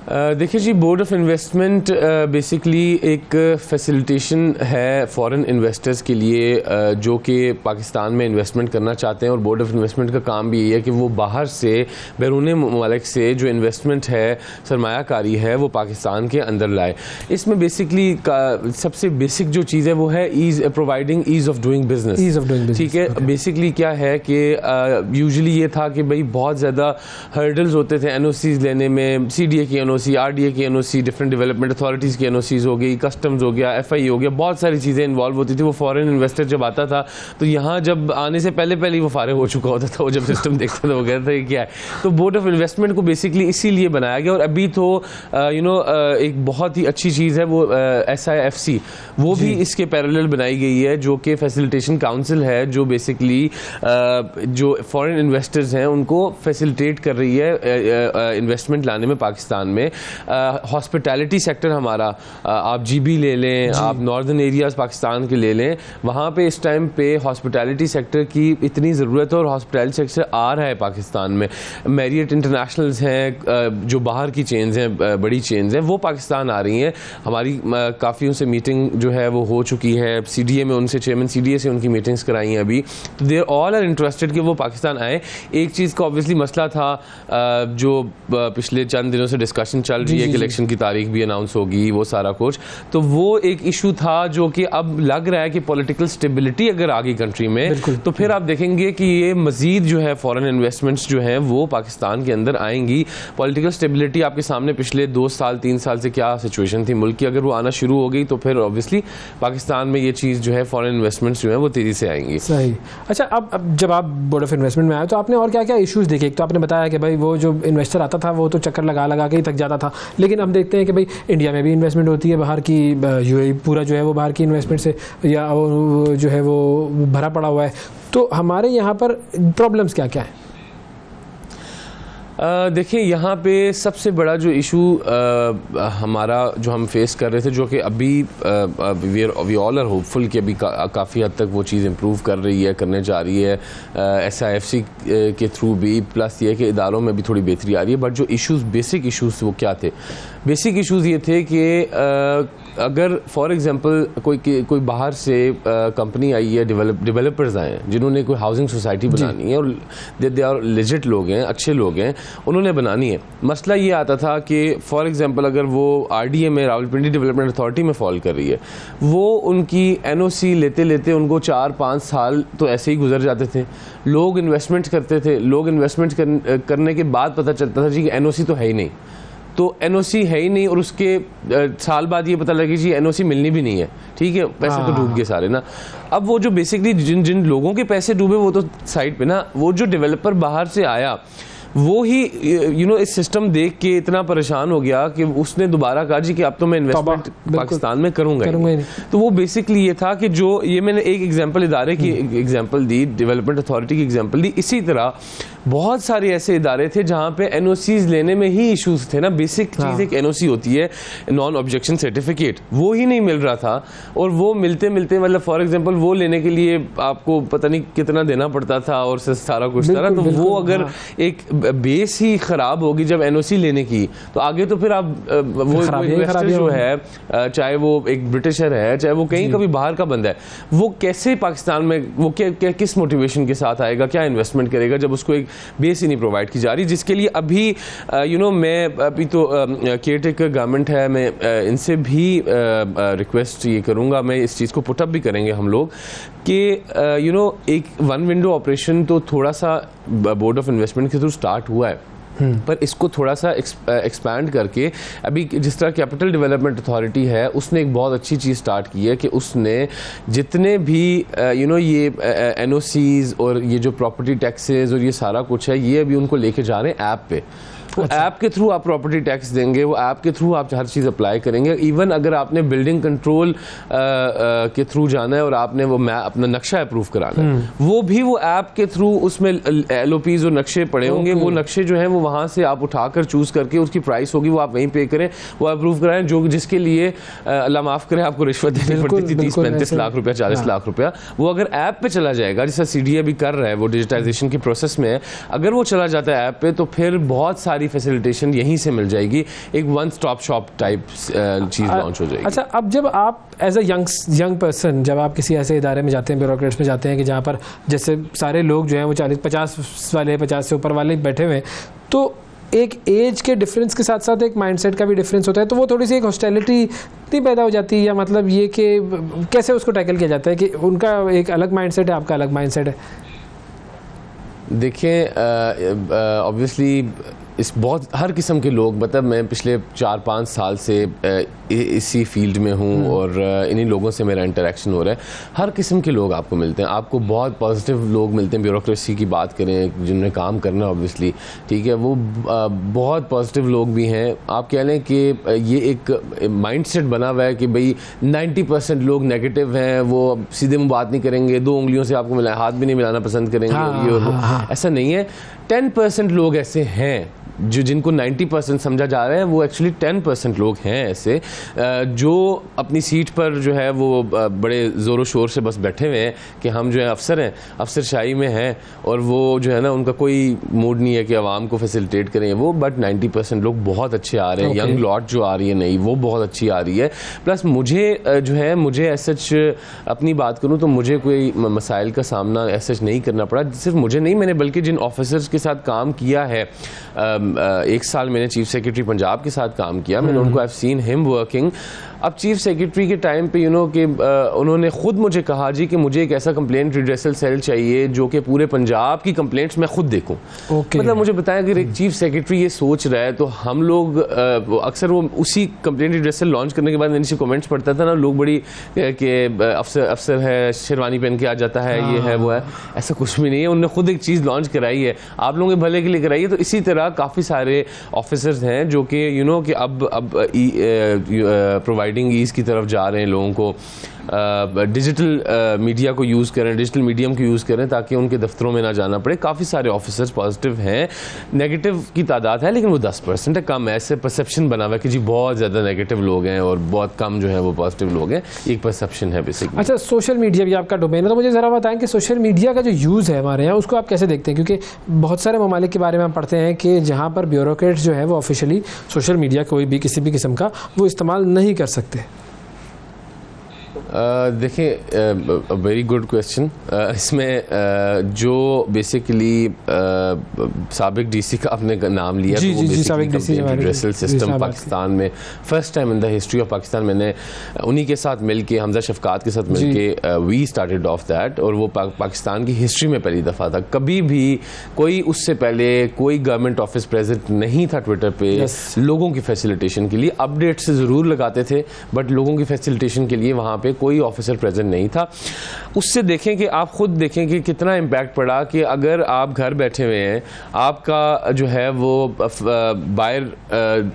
دیکھیے جی, بورڈ آف انویسٹمنٹ بیسکلی ایک فیسیلیٹیشن ہے فارن انویسٹرز کے لیے جو کہ پاکستان میں انویسٹمنٹ کرنا چاہتے ہیں, اور بورڈ آف انویسٹمنٹ کا کام بھی یہ ہے کہ وہ باہر سے بیرون ممالک سے جو انویسٹمنٹ ہے, سرمایہ کاری ہے, وہ پاکستان کے اندر لائے. اس میں بیسکلی سب سے بیسک جو چیز ہے وہ ہے providing as of doing business. ٹھیک ہے, بیسکلی کیا ہے کہ یوزلی یہ تھا کہ بھائی بہت زیادہ ہرڈلز ہوتے تھے این او سیز لینے میں, سی ڈی اے کی N O C, R D A کی N O C, different development authorities کی این او سیز ہو گئی, کسٹمز ہو گیا, ایف آئی ہو گیا, بہت ساری چیزیں انوالو ہوتی تھی. وہ فارن انویسٹر جب آتا تھا تو یہاں جب آنے سے پہلے ہی وہ فارغ ہو چکا ہوتا تھا, وہ جب سسٹم دیکھتا تھا وہ کہتا تھا یہ کیا ہے. تو بورڈ آف انویسٹمنٹ کو بیسکلی اسی لیے بنایا گیا. اور ابھی تو ایک بہت ہی اچھی چیز ہے وہ ایس آئی ایف سی, وہ بھی اس کے پیرالل بنائی گئی ہے, جو کہ فیسیلیٹیشن کاؤنسل ہے, جو بیسکلی جو فارن انویسٹرز ہیں ان کو فیسیلیٹیٹ کر رہی ہے انویسٹمنٹ لانے میں پاکستان میں. ہاسپٹیلٹی سیکٹر ہمارا, آپ جی بی لے لیں, آپ ناردرن ایریاز پاکستان کے لے لیں, وہاں پہ اس ٹائم پہ ہاسپٹیلٹی سیکٹر کی اتنی ضرورت ہے, اور ہاسپٹیلٹی سیکٹر آ رہا ہے پاکستان میں. میریٹ انٹرنیشنلز ہیں جو باہر کی چینز ہیں, بڑی چینز ہیں, وہ پاکستان آ رہی ہیں. ہماری کافی ان سے میٹنگ جو ہے وہ ہو چکی ہے, سی ڈی اے میں ان سے چیئرمین سی ڈی اے سے ان کی میٹنگز کرائی ہیں ابھی. تو دیر آل آر انٹرسٹڈ کہ وہ پاکستان آئے. ایک چیز کا اوبویسلی مسئلہ تھا جو پچھلے چند دنوں سے ڈسکشن چل رہی ہے کہ الیکشن کی تاریخ بھی اناؤنس ہوگی, وہ سارا کچھ, تو وہ ایک ایشو تھا جو کہ اب لگ رہا ہے کہ پولیٹیکل اسٹیبلٹی اگر آ گئی کنٹری میں تو پھر آپ دیکھیں گے کہ یہ مزید جو ہے فارن انویسٹمنٹس جو ہیں وہ پاکستان کے اندر آئیں گی. پولیٹیکل اسٹیبلٹی آپ کے سامنے پچھلے 2 سال 3 سال سے کیا سچویشن تھی ملک کی, اگر وہ آنا شروع ہو گئی تو پھر اوبویسلی پاکستان میں یہ چیز جو ہے فارن انویسٹمنٹس جو ہیں وہ تیزی سے آئیں گی. صحیح. اچھا, اب جب آپ بورڈ آف انویسٹمنٹ میں آئے تو آپ نے اور کیا کیا ایشوز دیکھے؟ ایک تو آپ نے بتایا کہ بھائی وہ جو انویسٹر آتا تھا وہ تو چکر لگا کے ہی تک جاتا تھا, لیکن ہم دیکھتے ہیں کہ بھائی انڈیا میں بھی انویسٹمنٹ ہوتی ہے باہر کی, یو اے پورا جو ہے وہ باہر کی انویسٹمنٹ سے یا جو ہے وہ بھرا پڑا ہوا ہے. تو ہمارے یہاں پر پرابلمس کیا کیا ہیں؟ دیکھیں یہاں پہ سب سے بڑا جو ایشو ہمارا جو ہم فیس کر رہے تھے, جو کہ ابھی وی آل آر ہوپ فل کہ ابھی کافی حد تک وہ چیز امپروو کر رہی ہے, کرنے جا رہی ہے ایس آئی ایف سی کے تھرو بھی, پلس یہ کہ اداروں میں بھی تھوڑی بہتری آ رہی ہے. بٹ جو ایشوز بیسک ایشوز وہ کیا تھے؟ بیسک ایشوز یہ تھے کہ اگر فار ایگزامپل کوئی باہر سے کمپنی آئی ہے, ڈیولپرز آئے ہیں جنہوں نے کوئی ہاؤسنگ سوسائٹی بنانی ہے, اور دے آر لیجٹ لوگ ہیں, اچھے لوگ ہیں, انہوں نے بنانی ہے. مسئلہ یہ آتا تھا کہ فار ایگزامپل اگر وہ آر ڈی اے میں راولپنڈی ڈیولپمنٹ اتھارٹی میں فال کر رہی ہے, وہ ان کی این او سی لیتے لیتے ان کو 4-5 سال تو ایسے ہی گزر جاتے تھے. لوگ انویسٹمنٹ کرتے تھے, لوگ انویسٹمنٹ کرنے کے بعد پتہ چلتا تھا جی کہ این او سی تو ہے ہی نہیں, تو این او سی ہے ہی نہیں, اور اس کے سال بعد یہ پتہ لگے جی این او سی ملنی بھی نہیں ہے. ٹھیک ہے, پیسے تو ڈوب گئے سارے نا. اب وہ جو بیسکلی جن لوگوں کے پیسے ڈوبے وہ تو سائڈ پہ نا, وہ جو ڈیولپر باہر سے آیا وہ ہی اس سسٹم دیکھ کے اتنا پریشان ہو گیا کہ اس نے دوبارہ کہا جی کہ اب تو میں انویسٹمنٹ پاکستان میں کروں گا. تو وہ بیسکلی یہ تھا کہ جو یہ میں نے ایک ایگزامپل ادارے کی ایگزامپل دی, ڈیولپمنٹ اتھارٹی کی ایگزامپل دی, اسی طرح بہت سارے ایسے ادارے تھے جہاں پہ این او سیز لینے میں ہی ایشوز تھے نا. بیسک چیز ایک این او سی ہوتی ہے, نان آبجیکشن سرٹیفکیٹ, وہ ہی نہیں مل رہا تھا, اور وہ ملتے مطلب فار ایگزامپل وہ لینے کے لیے آپ کو پتہ نہیں کتنا دینا پڑتا تھا اور سارا کچھ طرح. تو وہ اگر ایک بیس ہی خراب ہوگی جب این او سی لینے کی, تو آگے تو پھر آپ وہ انویسٹر جو ہے, چاہے وہ ایک برٹشر ہے, چاہے وہ کہیں کبھی باہر کا بندہ ہے, وہ کیسے پاکستان میں وہ کس موٹیویشن کے ساتھ آئے گا, کیا انویسٹمنٹ کرے گا جب اس کو ایک بیس ہی نہیں پرووائڈ کی جا رہی. جس کے لیے ابھی میں ابھی تو کیئر ٹیکر گورنمنٹ ہے, میں ان سے بھی ریکویسٹ یہ کروں گا, میں اس چیز کو پٹ اپ بھی کریں گے ہم لوگ, کہ ایک ون ونڈو آپریشن تو تھوڑا سا بورڈ آف انویسٹمنٹ کے تھرو اسٹارٹ ہوا ہے, پر اس کو تھوڑا سا ایکسپینڈ کر کے ابھی جس طرح کیپٹل ڈیولپمنٹ اتھارٹی ہے اس نے ایک بہت اچھی چیز سٹارٹ کی ہے کہ اس نے جتنے بھی یہ این او سیز اور یہ جو پراپرٹی ٹیکسز اور یہ سارا کچھ ہے, یہ ابھی ان کو لے کے جا رہے ہیں ایپ پہ. وہ ایپ کے تھرو آپ پراپرٹی ٹیکس دیں گے, وہ ایپ کے تھرو آپ ہر چیز اپلائی کریں گے. ایون اگر آپ نے بلڈنگ کنٹرول کے تھرو جانا ہے اور آپ نے وہ اپنا نقشہ اپروو کرانا ہے, وہ بھی وہ ایپ کے تھرو اس میں ایل او پیز اور نقشے پڑے ہوں گے. وہ نقشے جو ہیں وہ وہاں سے آپ اٹھا کر چوز کر کے اس کی پرائس ہوگی, وہ آپ وہیں پے کریں, وہ اپروو کرائیں, جو جس کے لیے اللہ معاف کرے آپ کو رشوت دینی پڑتی تھی 30-35 لاکھ روپیہ 40 لاکھ روپیہ. وہ اگر ایپ پہ چلا جائے گا, جیسا سی ڈی اے بھی کر رہا ہے, وہ ڈیجیٹائزیشن کی پروسیس میں ہے, اگر وہ چلا جاتا ہے ایپ پہ, تو پھر بہت ساری ساری فیسیلیٹیشن یہیں سے مل جائے گی, ایک ون اسٹاپ شاپ ٹائپ چیز لانچ ہو جائے گی. اچھا, اب جب آپ ایز اے ینگ پرسن جب آپ کسی ایسے ادارے میں جاتے ہیں, بیوروکریٹس میں جاتے ہیں کہ جہاں پر جیسے سارے لوگ جو ہیں وہ 40-50 والے 50 سے اوپر والے بیٹھے ہوئے ہیں, تو ایک ایج کے ڈفرینس کے ساتھ ساتھ ایک مائنڈ سیٹ کا بھی ڈفرینس ہوتا ہے, تو وہ تھوڑی سی ایک ہاسٹیلٹی نہیں پیدا ہو جاتی, یا مطلب یہ کہ کیسے اس کو ٹیکل کیا جاتا ہے کہ ان کا ایک الگ مائنڈ سیٹ ہے, آپ کا الگ مائنڈ سیٹ ہے؟ دیکھیں آبویسلی اس بہت ہر قسم کے لوگ, مطلب میں پچھلے 4-5 سال سے اسی فیلڈ میں ہوں اور انہی لوگوں سے میرا انٹریکشن ہو رہا ہے. ہر قسم کے لوگ آپ کو ملتے ہیں, آپ کو بہت پازیٹیو لوگ ملتے ہیں. بیوروکریسی کی بات کریں جن نے کام کرنا ہے آبویسلی, ٹھیک ہے, وہ بہت پازیٹیو لوگ بھی ہیں. آپ کہہ لیں کہ یہ ایک مائنڈ سیٹ بنا ہوا ہے کہ بھئی 90% لوگ نیگیٹو ہیں, وہ سیدھے منہ بات نہیں کریں گے, 2 انگلیوں سے آپ کو ملا ہاتھ بھی نہیں ملانا پسند کریں گے. ایسا نہیں ہے. 10% لوگ ایسے ہیں جن کو 90% سمجھا جا رہا ہے, وہ ایکچولی 10% لوگ ہیں ایسے جو اپنی سیٹ پر جو ہے وہ بڑے زور و شور سے بس بیٹھے ہوئے ہیں کہ ہم جو ہے افسر ہیں, افسر شاہی میں ہیں, اور وہ جو ہے نا ان کا کوئی موڈ نہیں ہے کہ عوام کو فیسیلیٹیٹ کریں وہ. بٹ 90% لوگ بہت اچھے آ رہے ہیں. ینگ لاٹ جو آ رہی ہے نئی, وہ بہت اچھی آ رہی ہے. پلس مجھے جو ہے, مجھے ایس سچ اپنی بات کروں تو مجھے کوئی مسائل کا سامنا ایس سچ نہیں کرنا پڑا. صرف مجھے نہیں, میں نے بلکہ جن آفیسرز کے ساتھ کام کیا ہے, 1 سال میں نے چیف سیکرٹری پنجاب کے ساتھ کام کیا, میں نے ان کو I've seen him working. اب چیف سیکرٹری کے ٹائم پہ کہ انہوں نے خود مجھے کہا جی کہ مجھے ایک ایسا کمپلینٹ ریڈریسل سیل چاہیے جو کہ پورے پنجاب کی کمپلینٹس میں خود دیکھوں. مطلب مجھے بتایا کہ ایک چیف سیکرٹری یہ سوچ رہا ہے, تو ہم لوگ اکثر وہ اسی کمپلینٹ ریڈریسل لانچ کرنے کے بعد میں نیچے کمنٹس پڑھتا تھا نا, لوگ بڑی کہ افسر ہے, شیروانی پہن کے آ جاتا ہے, یہ ہے وہ ہے. ایسا کچھ بھی نہیں ہے, انہوں نے خود ایک چیز لانچ کرائی ہے, آپ لوگوں کے بھلے کے لیے کرائی ہے. تو اسی طرح کافی سارے آفیسرز ہیں جو کہ کہ اب پرووائڈنگ ایز کی طرف جا رہے ہیں لوگوں کو, ڈیجیٹل میڈیا کو یوز کریں, ڈیجیٹل میڈیم کو یوز کریں تاکہ ان کے دفتروں میں نہ جانا پڑے. کافی سارے آفیسرز پازیٹیو ہیں, نیگیٹو کی تعداد ہے لیکن وہ 10% ہے, کم ہے. ایسے پرسیپشن بنا ہوا ہے کہ جی بہت زیادہ نیگیٹو لوگ ہیں اور بہت کم جو ہے وہ پازیٹیو لوگ ہیں, ایک پرسیپشن ہے بیسکلی. اچھا, سوشل میڈیا بھی آپ کا ڈومین ہے, تو مجھے ذرا بتائیں کہ سوشل میڈیا کا جو یوز ہے ہمارے یہاں اس کو آپ کیسے دیکھتے ہیں؟ کیونکہ بہت سارے ممالک کے بارے میں ہم پڑھتے ہیں کہ جہاں پر بیوروکریٹس جو ہے وہ آفیشلی سوشل میڈیا کوئی بھی کسی بھی قسم کا وہ استعمال نہیں کر سکتے. دیکھیں ویری گڈ کویشچن. اس میں جو بیسیکلی سابق ڈی سی کا آپ نے نام لیا, ریڈریسل سسٹم پاکستان میں first time in the history of Pakistan, میں نے انہی کے ساتھ مل کے, حمزہ شفقات کے ساتھ مل کے وی اسٹارٹیڈ آف دیٹ, اور وہ پاکستان کی ہسٹری میں پہلی دفعہ تھا. کبھی بھی کوئی اس سے پہلے کوئی گورنمنٹ آفس پریزنٹ نہیں تھا ٹویٹر پہ لوگوں کی فیسیلیٹیشن کے لیے. اپڈیٹ سے ضرور لگاتے تھے بٹ لوگوں کی فیسیلیٹیشن کے لیے وہاں پہ کوئی آفیسر پریزنٹ نہیں تھا. اس سے دیکھیں کہ آپ خود دیکھیں کہ کتنا امپیکٹ پڑا کہ اگر آپ گھر بیٹھے ہوئے ہیں, آپ کا جو ہے وہ باہر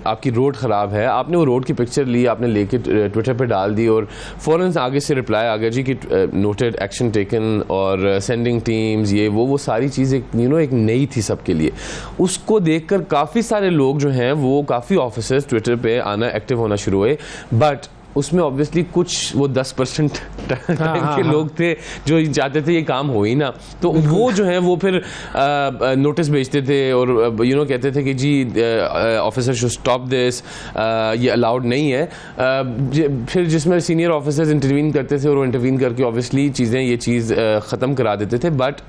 آپ کی روڈ خراب ہے, آپ نے وہ روڈ کی پکچر لی, آپ نے لے کے ٹویٹر پہ ڈال دی اور فوراً آگے سے رپلائی آ گیا جی کہ نوٹڈ, ایکشن ٹیکن, اور سینڈنگ ٹیمز, یہ وہ ساری چیز ایک نئی تھی سب کے لیے. اس کو دیکھ کر کافی سارے لوگ جو ہیں وہ کافی آفیسرز ٹویٹر پہ آنا, ایکٹیو ہونا شروع ہوئے. بٹ اس میں obviously کچھ وہ 10% کے لوگ تھے جو چاہتے تھے یہ کام ہو ہی نا, تو وہ جو ہیں وہ پھر نوٹس بھیجتے تھے اور کہتے تھے کہ جی آفیسر شوڈ اسٹاپ دس, یہ الاؤڈ نہیں ہے. پھر جس میں سینئر آفیسرز انٹروین کرتے تھے اور وہ انٹروین کر کے obviously یہ چیز ختم کرا دیتے تھے. بٹ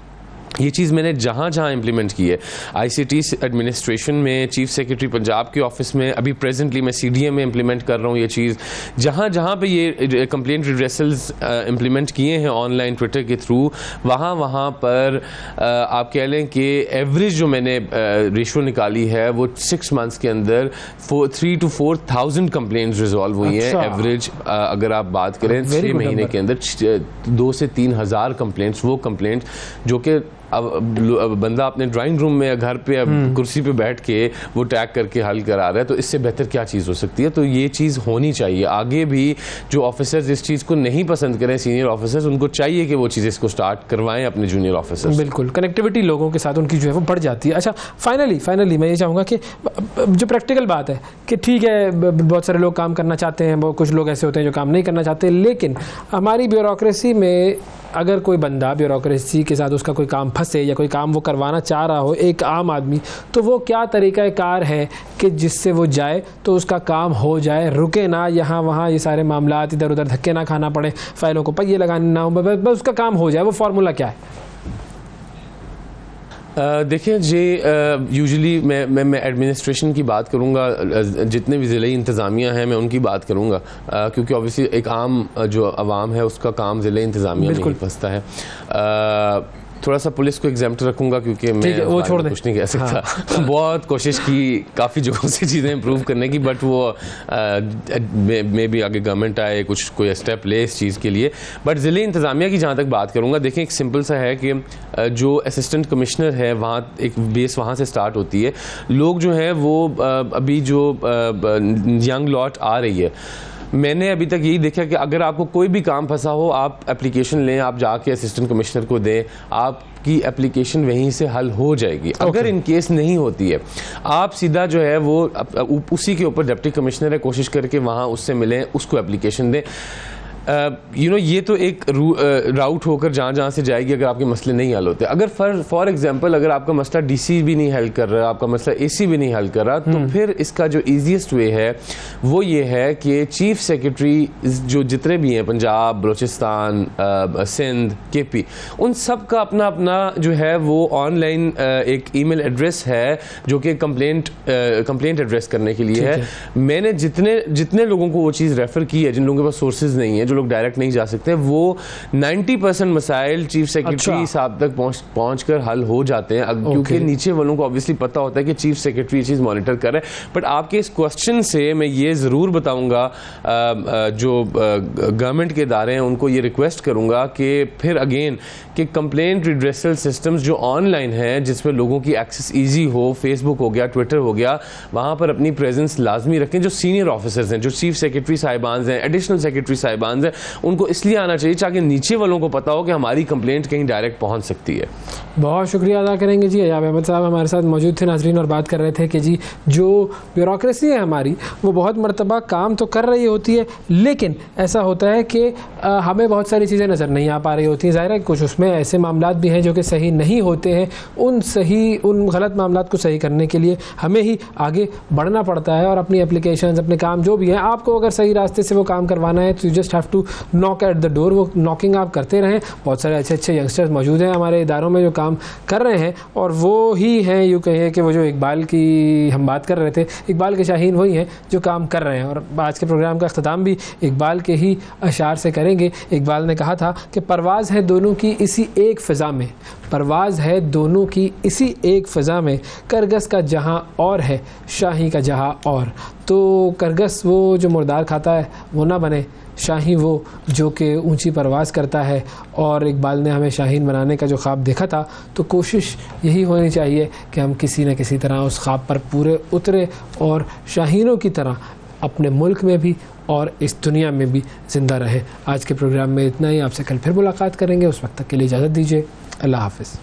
یہ چیز میں نے جہاں جہاں امپلیمنٹ کی ہے, آئی سی ٹی ایڈمنسٹریشن میں, چیف سیکرٹری پنجاب کے آفس میں, ابھی پریزنٹلی میں سی ڈی اے میں امپلیمنٹ کر رہا ہوں یہ چیز. جہاں جہاں پہ یہ کمپلینٹ ریڈریسلز امپلیمنٹ کیے ہیں آن لائن ٹویٹر کے تھرو, وہاں پر آپ کہہ لیں کہ ایوریج جو میں نے ریشو نکالی ہے وہ 6 months کے اندر 3,000 to 4,000 کمپلینٹس ریزالو ہوئی ہیں ایوریج. اگر آپ بات کریں 6 مہینے کے اندر 2,000 سے 3,000 کمپلینٹس, وہ کمپلینٹس جو کہ اب بندہ اپنے ڈرائنگ روم میں یا گھر پہ کرسی پہ بیٹھ کے وہ ٹیگ کر کے حل کرا رہا ہے, تو اس سے بہتر کیا چیز ہو سکتی ہے. تو یہ چیز ہونی چاہیے. آگے بھی جو آفیسرز اس چیز کو نہیں پسند کریں, سینئر آفیسرز, ان کو چاہیے کہ وہ چیز اس کو سٹارٹ کروائیں اپنے جونیئر آفیسرز. بالکل, کنیکٹیوٹی لوگوں کے ساتھ ان کی جو ہے وہ بڑھ جاتی ہے. اچھا, فائنلی میں یہ چاہوں گا کہ جو پریکٹیکل بات ہے کہ ٹھیک ہے بہت سارے لوگ کام کرنا چاہتے ہیں, کچھ لوگ ایسے ہوتے ہیں جو کام نہیں کرنا چاہتے, لیکن ہماری بیوروکریسی میں اگر کوئی بندہ بیوروکریسی کے ساتھ اس کا کوئی کام پھنسے یا کوئی کام وہ کروانا چاہ رہا ہو ایک عام آدمی, تو وہ کیا طریقہ کار ہے کہ جس سے وہ جائے تو اس کا کام ہو جائے, رکے نہ یہاں وہاں یہ سارے معاملات ادھر ادھر دھکے نہ کھانا پڑے, فائلوں کو پہیے لگانے نہ ہوں, بس اس کا کام ہو جائے, وہ فارمولا کیا ہے؟ دیکھیں جی, یوزلی میں ایڈمنسٹریشن کی بات کروں گا, جتنے بھی ضلعی انتظامیہ ہیں میں ان کی بات کروں گا, کیونکہ اوبیسلی ایک عام جو عوام ہے اس کا کام ضلعی انتظامیہ نہیں پھنستا ہے. تھوڑا سا پولیس کو ایگزامپٹ رکھوں گا کیونکہ میں کچھ نہیں کہہ سکتا. بہت کوشش کی کافی جگہوں سے چیزیں امپروو کرنے کی, بٹ وہ میں بھی آگے گورنمنٹ آئے کچھ کوئی اسٹیپ لے اس چیز کے لیے. بٹ ضلعی انتظامیہ کی جہاں تک بات کروں گا, دیکھیں ایک سمپل سا ہے کہ جو اسسٹنٹ کمشنر ہے وہاں ایک بیس وہاں سے سٹارٹ ہوتی ہے. لوگ جو ہیں وہ ابھی جو ینگ لاٹ آ رہی ہے, میں نے ابھی تک یہی دیکھا کہ اگر آپ کو کوئی بھی کام پھنسا ہو آپ اپلیکیشن لیں, آپ جا کے اسسٹنٹ کمشنر کو دیں, آپ کی اپلیکیشن وہیں سے حل ہو جائے گی. اگر ان کیس نہیں ہوتی ہے آپ سیدھا جو ہے وہ اسی کے اوپر ڈپٹی کمشنر ہے, کوشش کر کے وہاں اس سے ملیں, اس کو اپلیکیشن دیں. یہ تو ایک راؤٹ ہو کر جہاں سے جائے گی اگر آپ کے مسئلے نہیں حل ہوتے. اگر فار ایگزامپل اگر آپ کا مسئلہ ڈی سی بھی نہیں حل کر رہا, آپ کا مسئلہ اے سی بھی نہیں حل کر رہا, تو پھر اس کا جو ایزیسٹ وے ہے وہ یہ ہے کہ چیف سیکرٹری جو جتنے بھی ہیں پنجاب, بلوچستان, سندھ, کے پی, ان سب کا اپنا اپنا جو ہے وہ آن لائن ایک ای میل ایڈریس ہے جو کہ کمپلینٹ ایڈریس کرنے کے لیے ہے. میں نے جتنے لوگوں کو وہ چیز ریفر کی ہے, جن لوگوں کے پاس سورسز نہیں ہیں, جو لوگ ڈائریکٹ نہیں جا سکتے, وہ 90% مسائل چیف سیکرٹری صاحب تک پہنچ کر حل ہو جاتے ہیں, کیونکہ نیچے والوں کو obviously پتہ ہوتا ہے کہ چیف سیکرٹری یہ چیز مانیٹر کر رہے ہیں. بٹ آپ کے اس کوشچن سے میں یہ ضرور بتاؤں گا, جو گورنمنٹ کے ادارے ہیں ان کو یہ ریکویسٹ کروں گا کہ پھر اگین کہ کمپلینٹ ریڈریسل سسٹمز جو آن لائن ہیں جس میں لوگوں کی ایکسیس ایزی ہو, فیس بک ہو گیا, ٹویٹر ہو گیا, وہاں پر اپنی پریزنس لازمی رکھیں. جو سینئر آفیسرز ہیں, جو چیف سیکرٹری صاحبان ہیں, ایڈیشنل سیکرٹری صاحبان ہیں, ان کو اس لیے آنا چاہیے تاکہ نیچے والوں کو پتا ہو کہ ہماری کمپلینٹ کہیں ڈائریکٹ پہنچ سکتی ہے. بہت شکریہ ادا کریں گے جی. ایاب احمد صاحب ہمارے ساتھ موجود تھے ناظرین, اور بات کر رہے تھے کہ جی جو بیوروکریسی ہے ہماری وہ بہت مرتبہ کام تو کر رہی ہوتی ہے, لیکن ایسا ہوتا ہے کہ ہمیں بہت ساری چیزیں نظر نہیں آ پا رہی ہوتی ہیں. ظاہر ہے کچھ اس میں ایسے معاملات بھی ہیں جو کہ صحیح نہیں ہوتے ہیں. ان غلط معاملات کو صحیح کرنے کے لیے ہمیں ہی آگے بڑھنا پڑتا ہے, اور اپنی اپلیکیشنز, اپنے کام جو بھی ہیں, آپ کو اگر صحیح راستے سے وہ کام کروانا ہے تو یو جسٹ ہیو ٹو ناک ایٹ دا ڈور. وہ ناکنگ آپ کرتے رہیں. بہت سارے اچھے ینگسٹرز موجود ہیں ہمارے اداروں میں جو کام کر رہے ہیں, اور وہ ہی ہیں یوں کہیں کہ وہ جو اقبال کی ہم بات کر رہے تھے, اقبال کے شاہین وہی ہیں جو کام کر رہے ہیں. اور آج کے پروگرام کا اختتام بھی اقبال کے ہی اشعار سے کریں گے. اقبال نے کہا تھا کہ پرواز ہے دونوں کی اسی ایک فضا میں, پرواز ہے دونوں کی اسی ایک فضا میں, کرگس کا جہاں اور ہے شاہی کا جہاں اور. تو کرگس وہ جو مردار کھاتا ہے وہ نہ بنے, شاہی وہ جو کہ اونچی پرواز کرتا ہے. اور اقبال نے ہمیں شاہین بنانے کا جو خواب دیکھا تھا, تو کوشش یہی ہونی چاہیے کہ ہم کسی نہ کسی طرح اس خواب پر پورے اترے اور شاہینوں کی طرح اپنے ملک میں بھی اور اس دنیا میں بھی زندہ رہے. آج کے پروگرام میں اتنا ہی. آپ سے کل پھر ملاقات کریں گے. اس وقت تک کے لیے اجازت دیجیے. اللہ حافظ.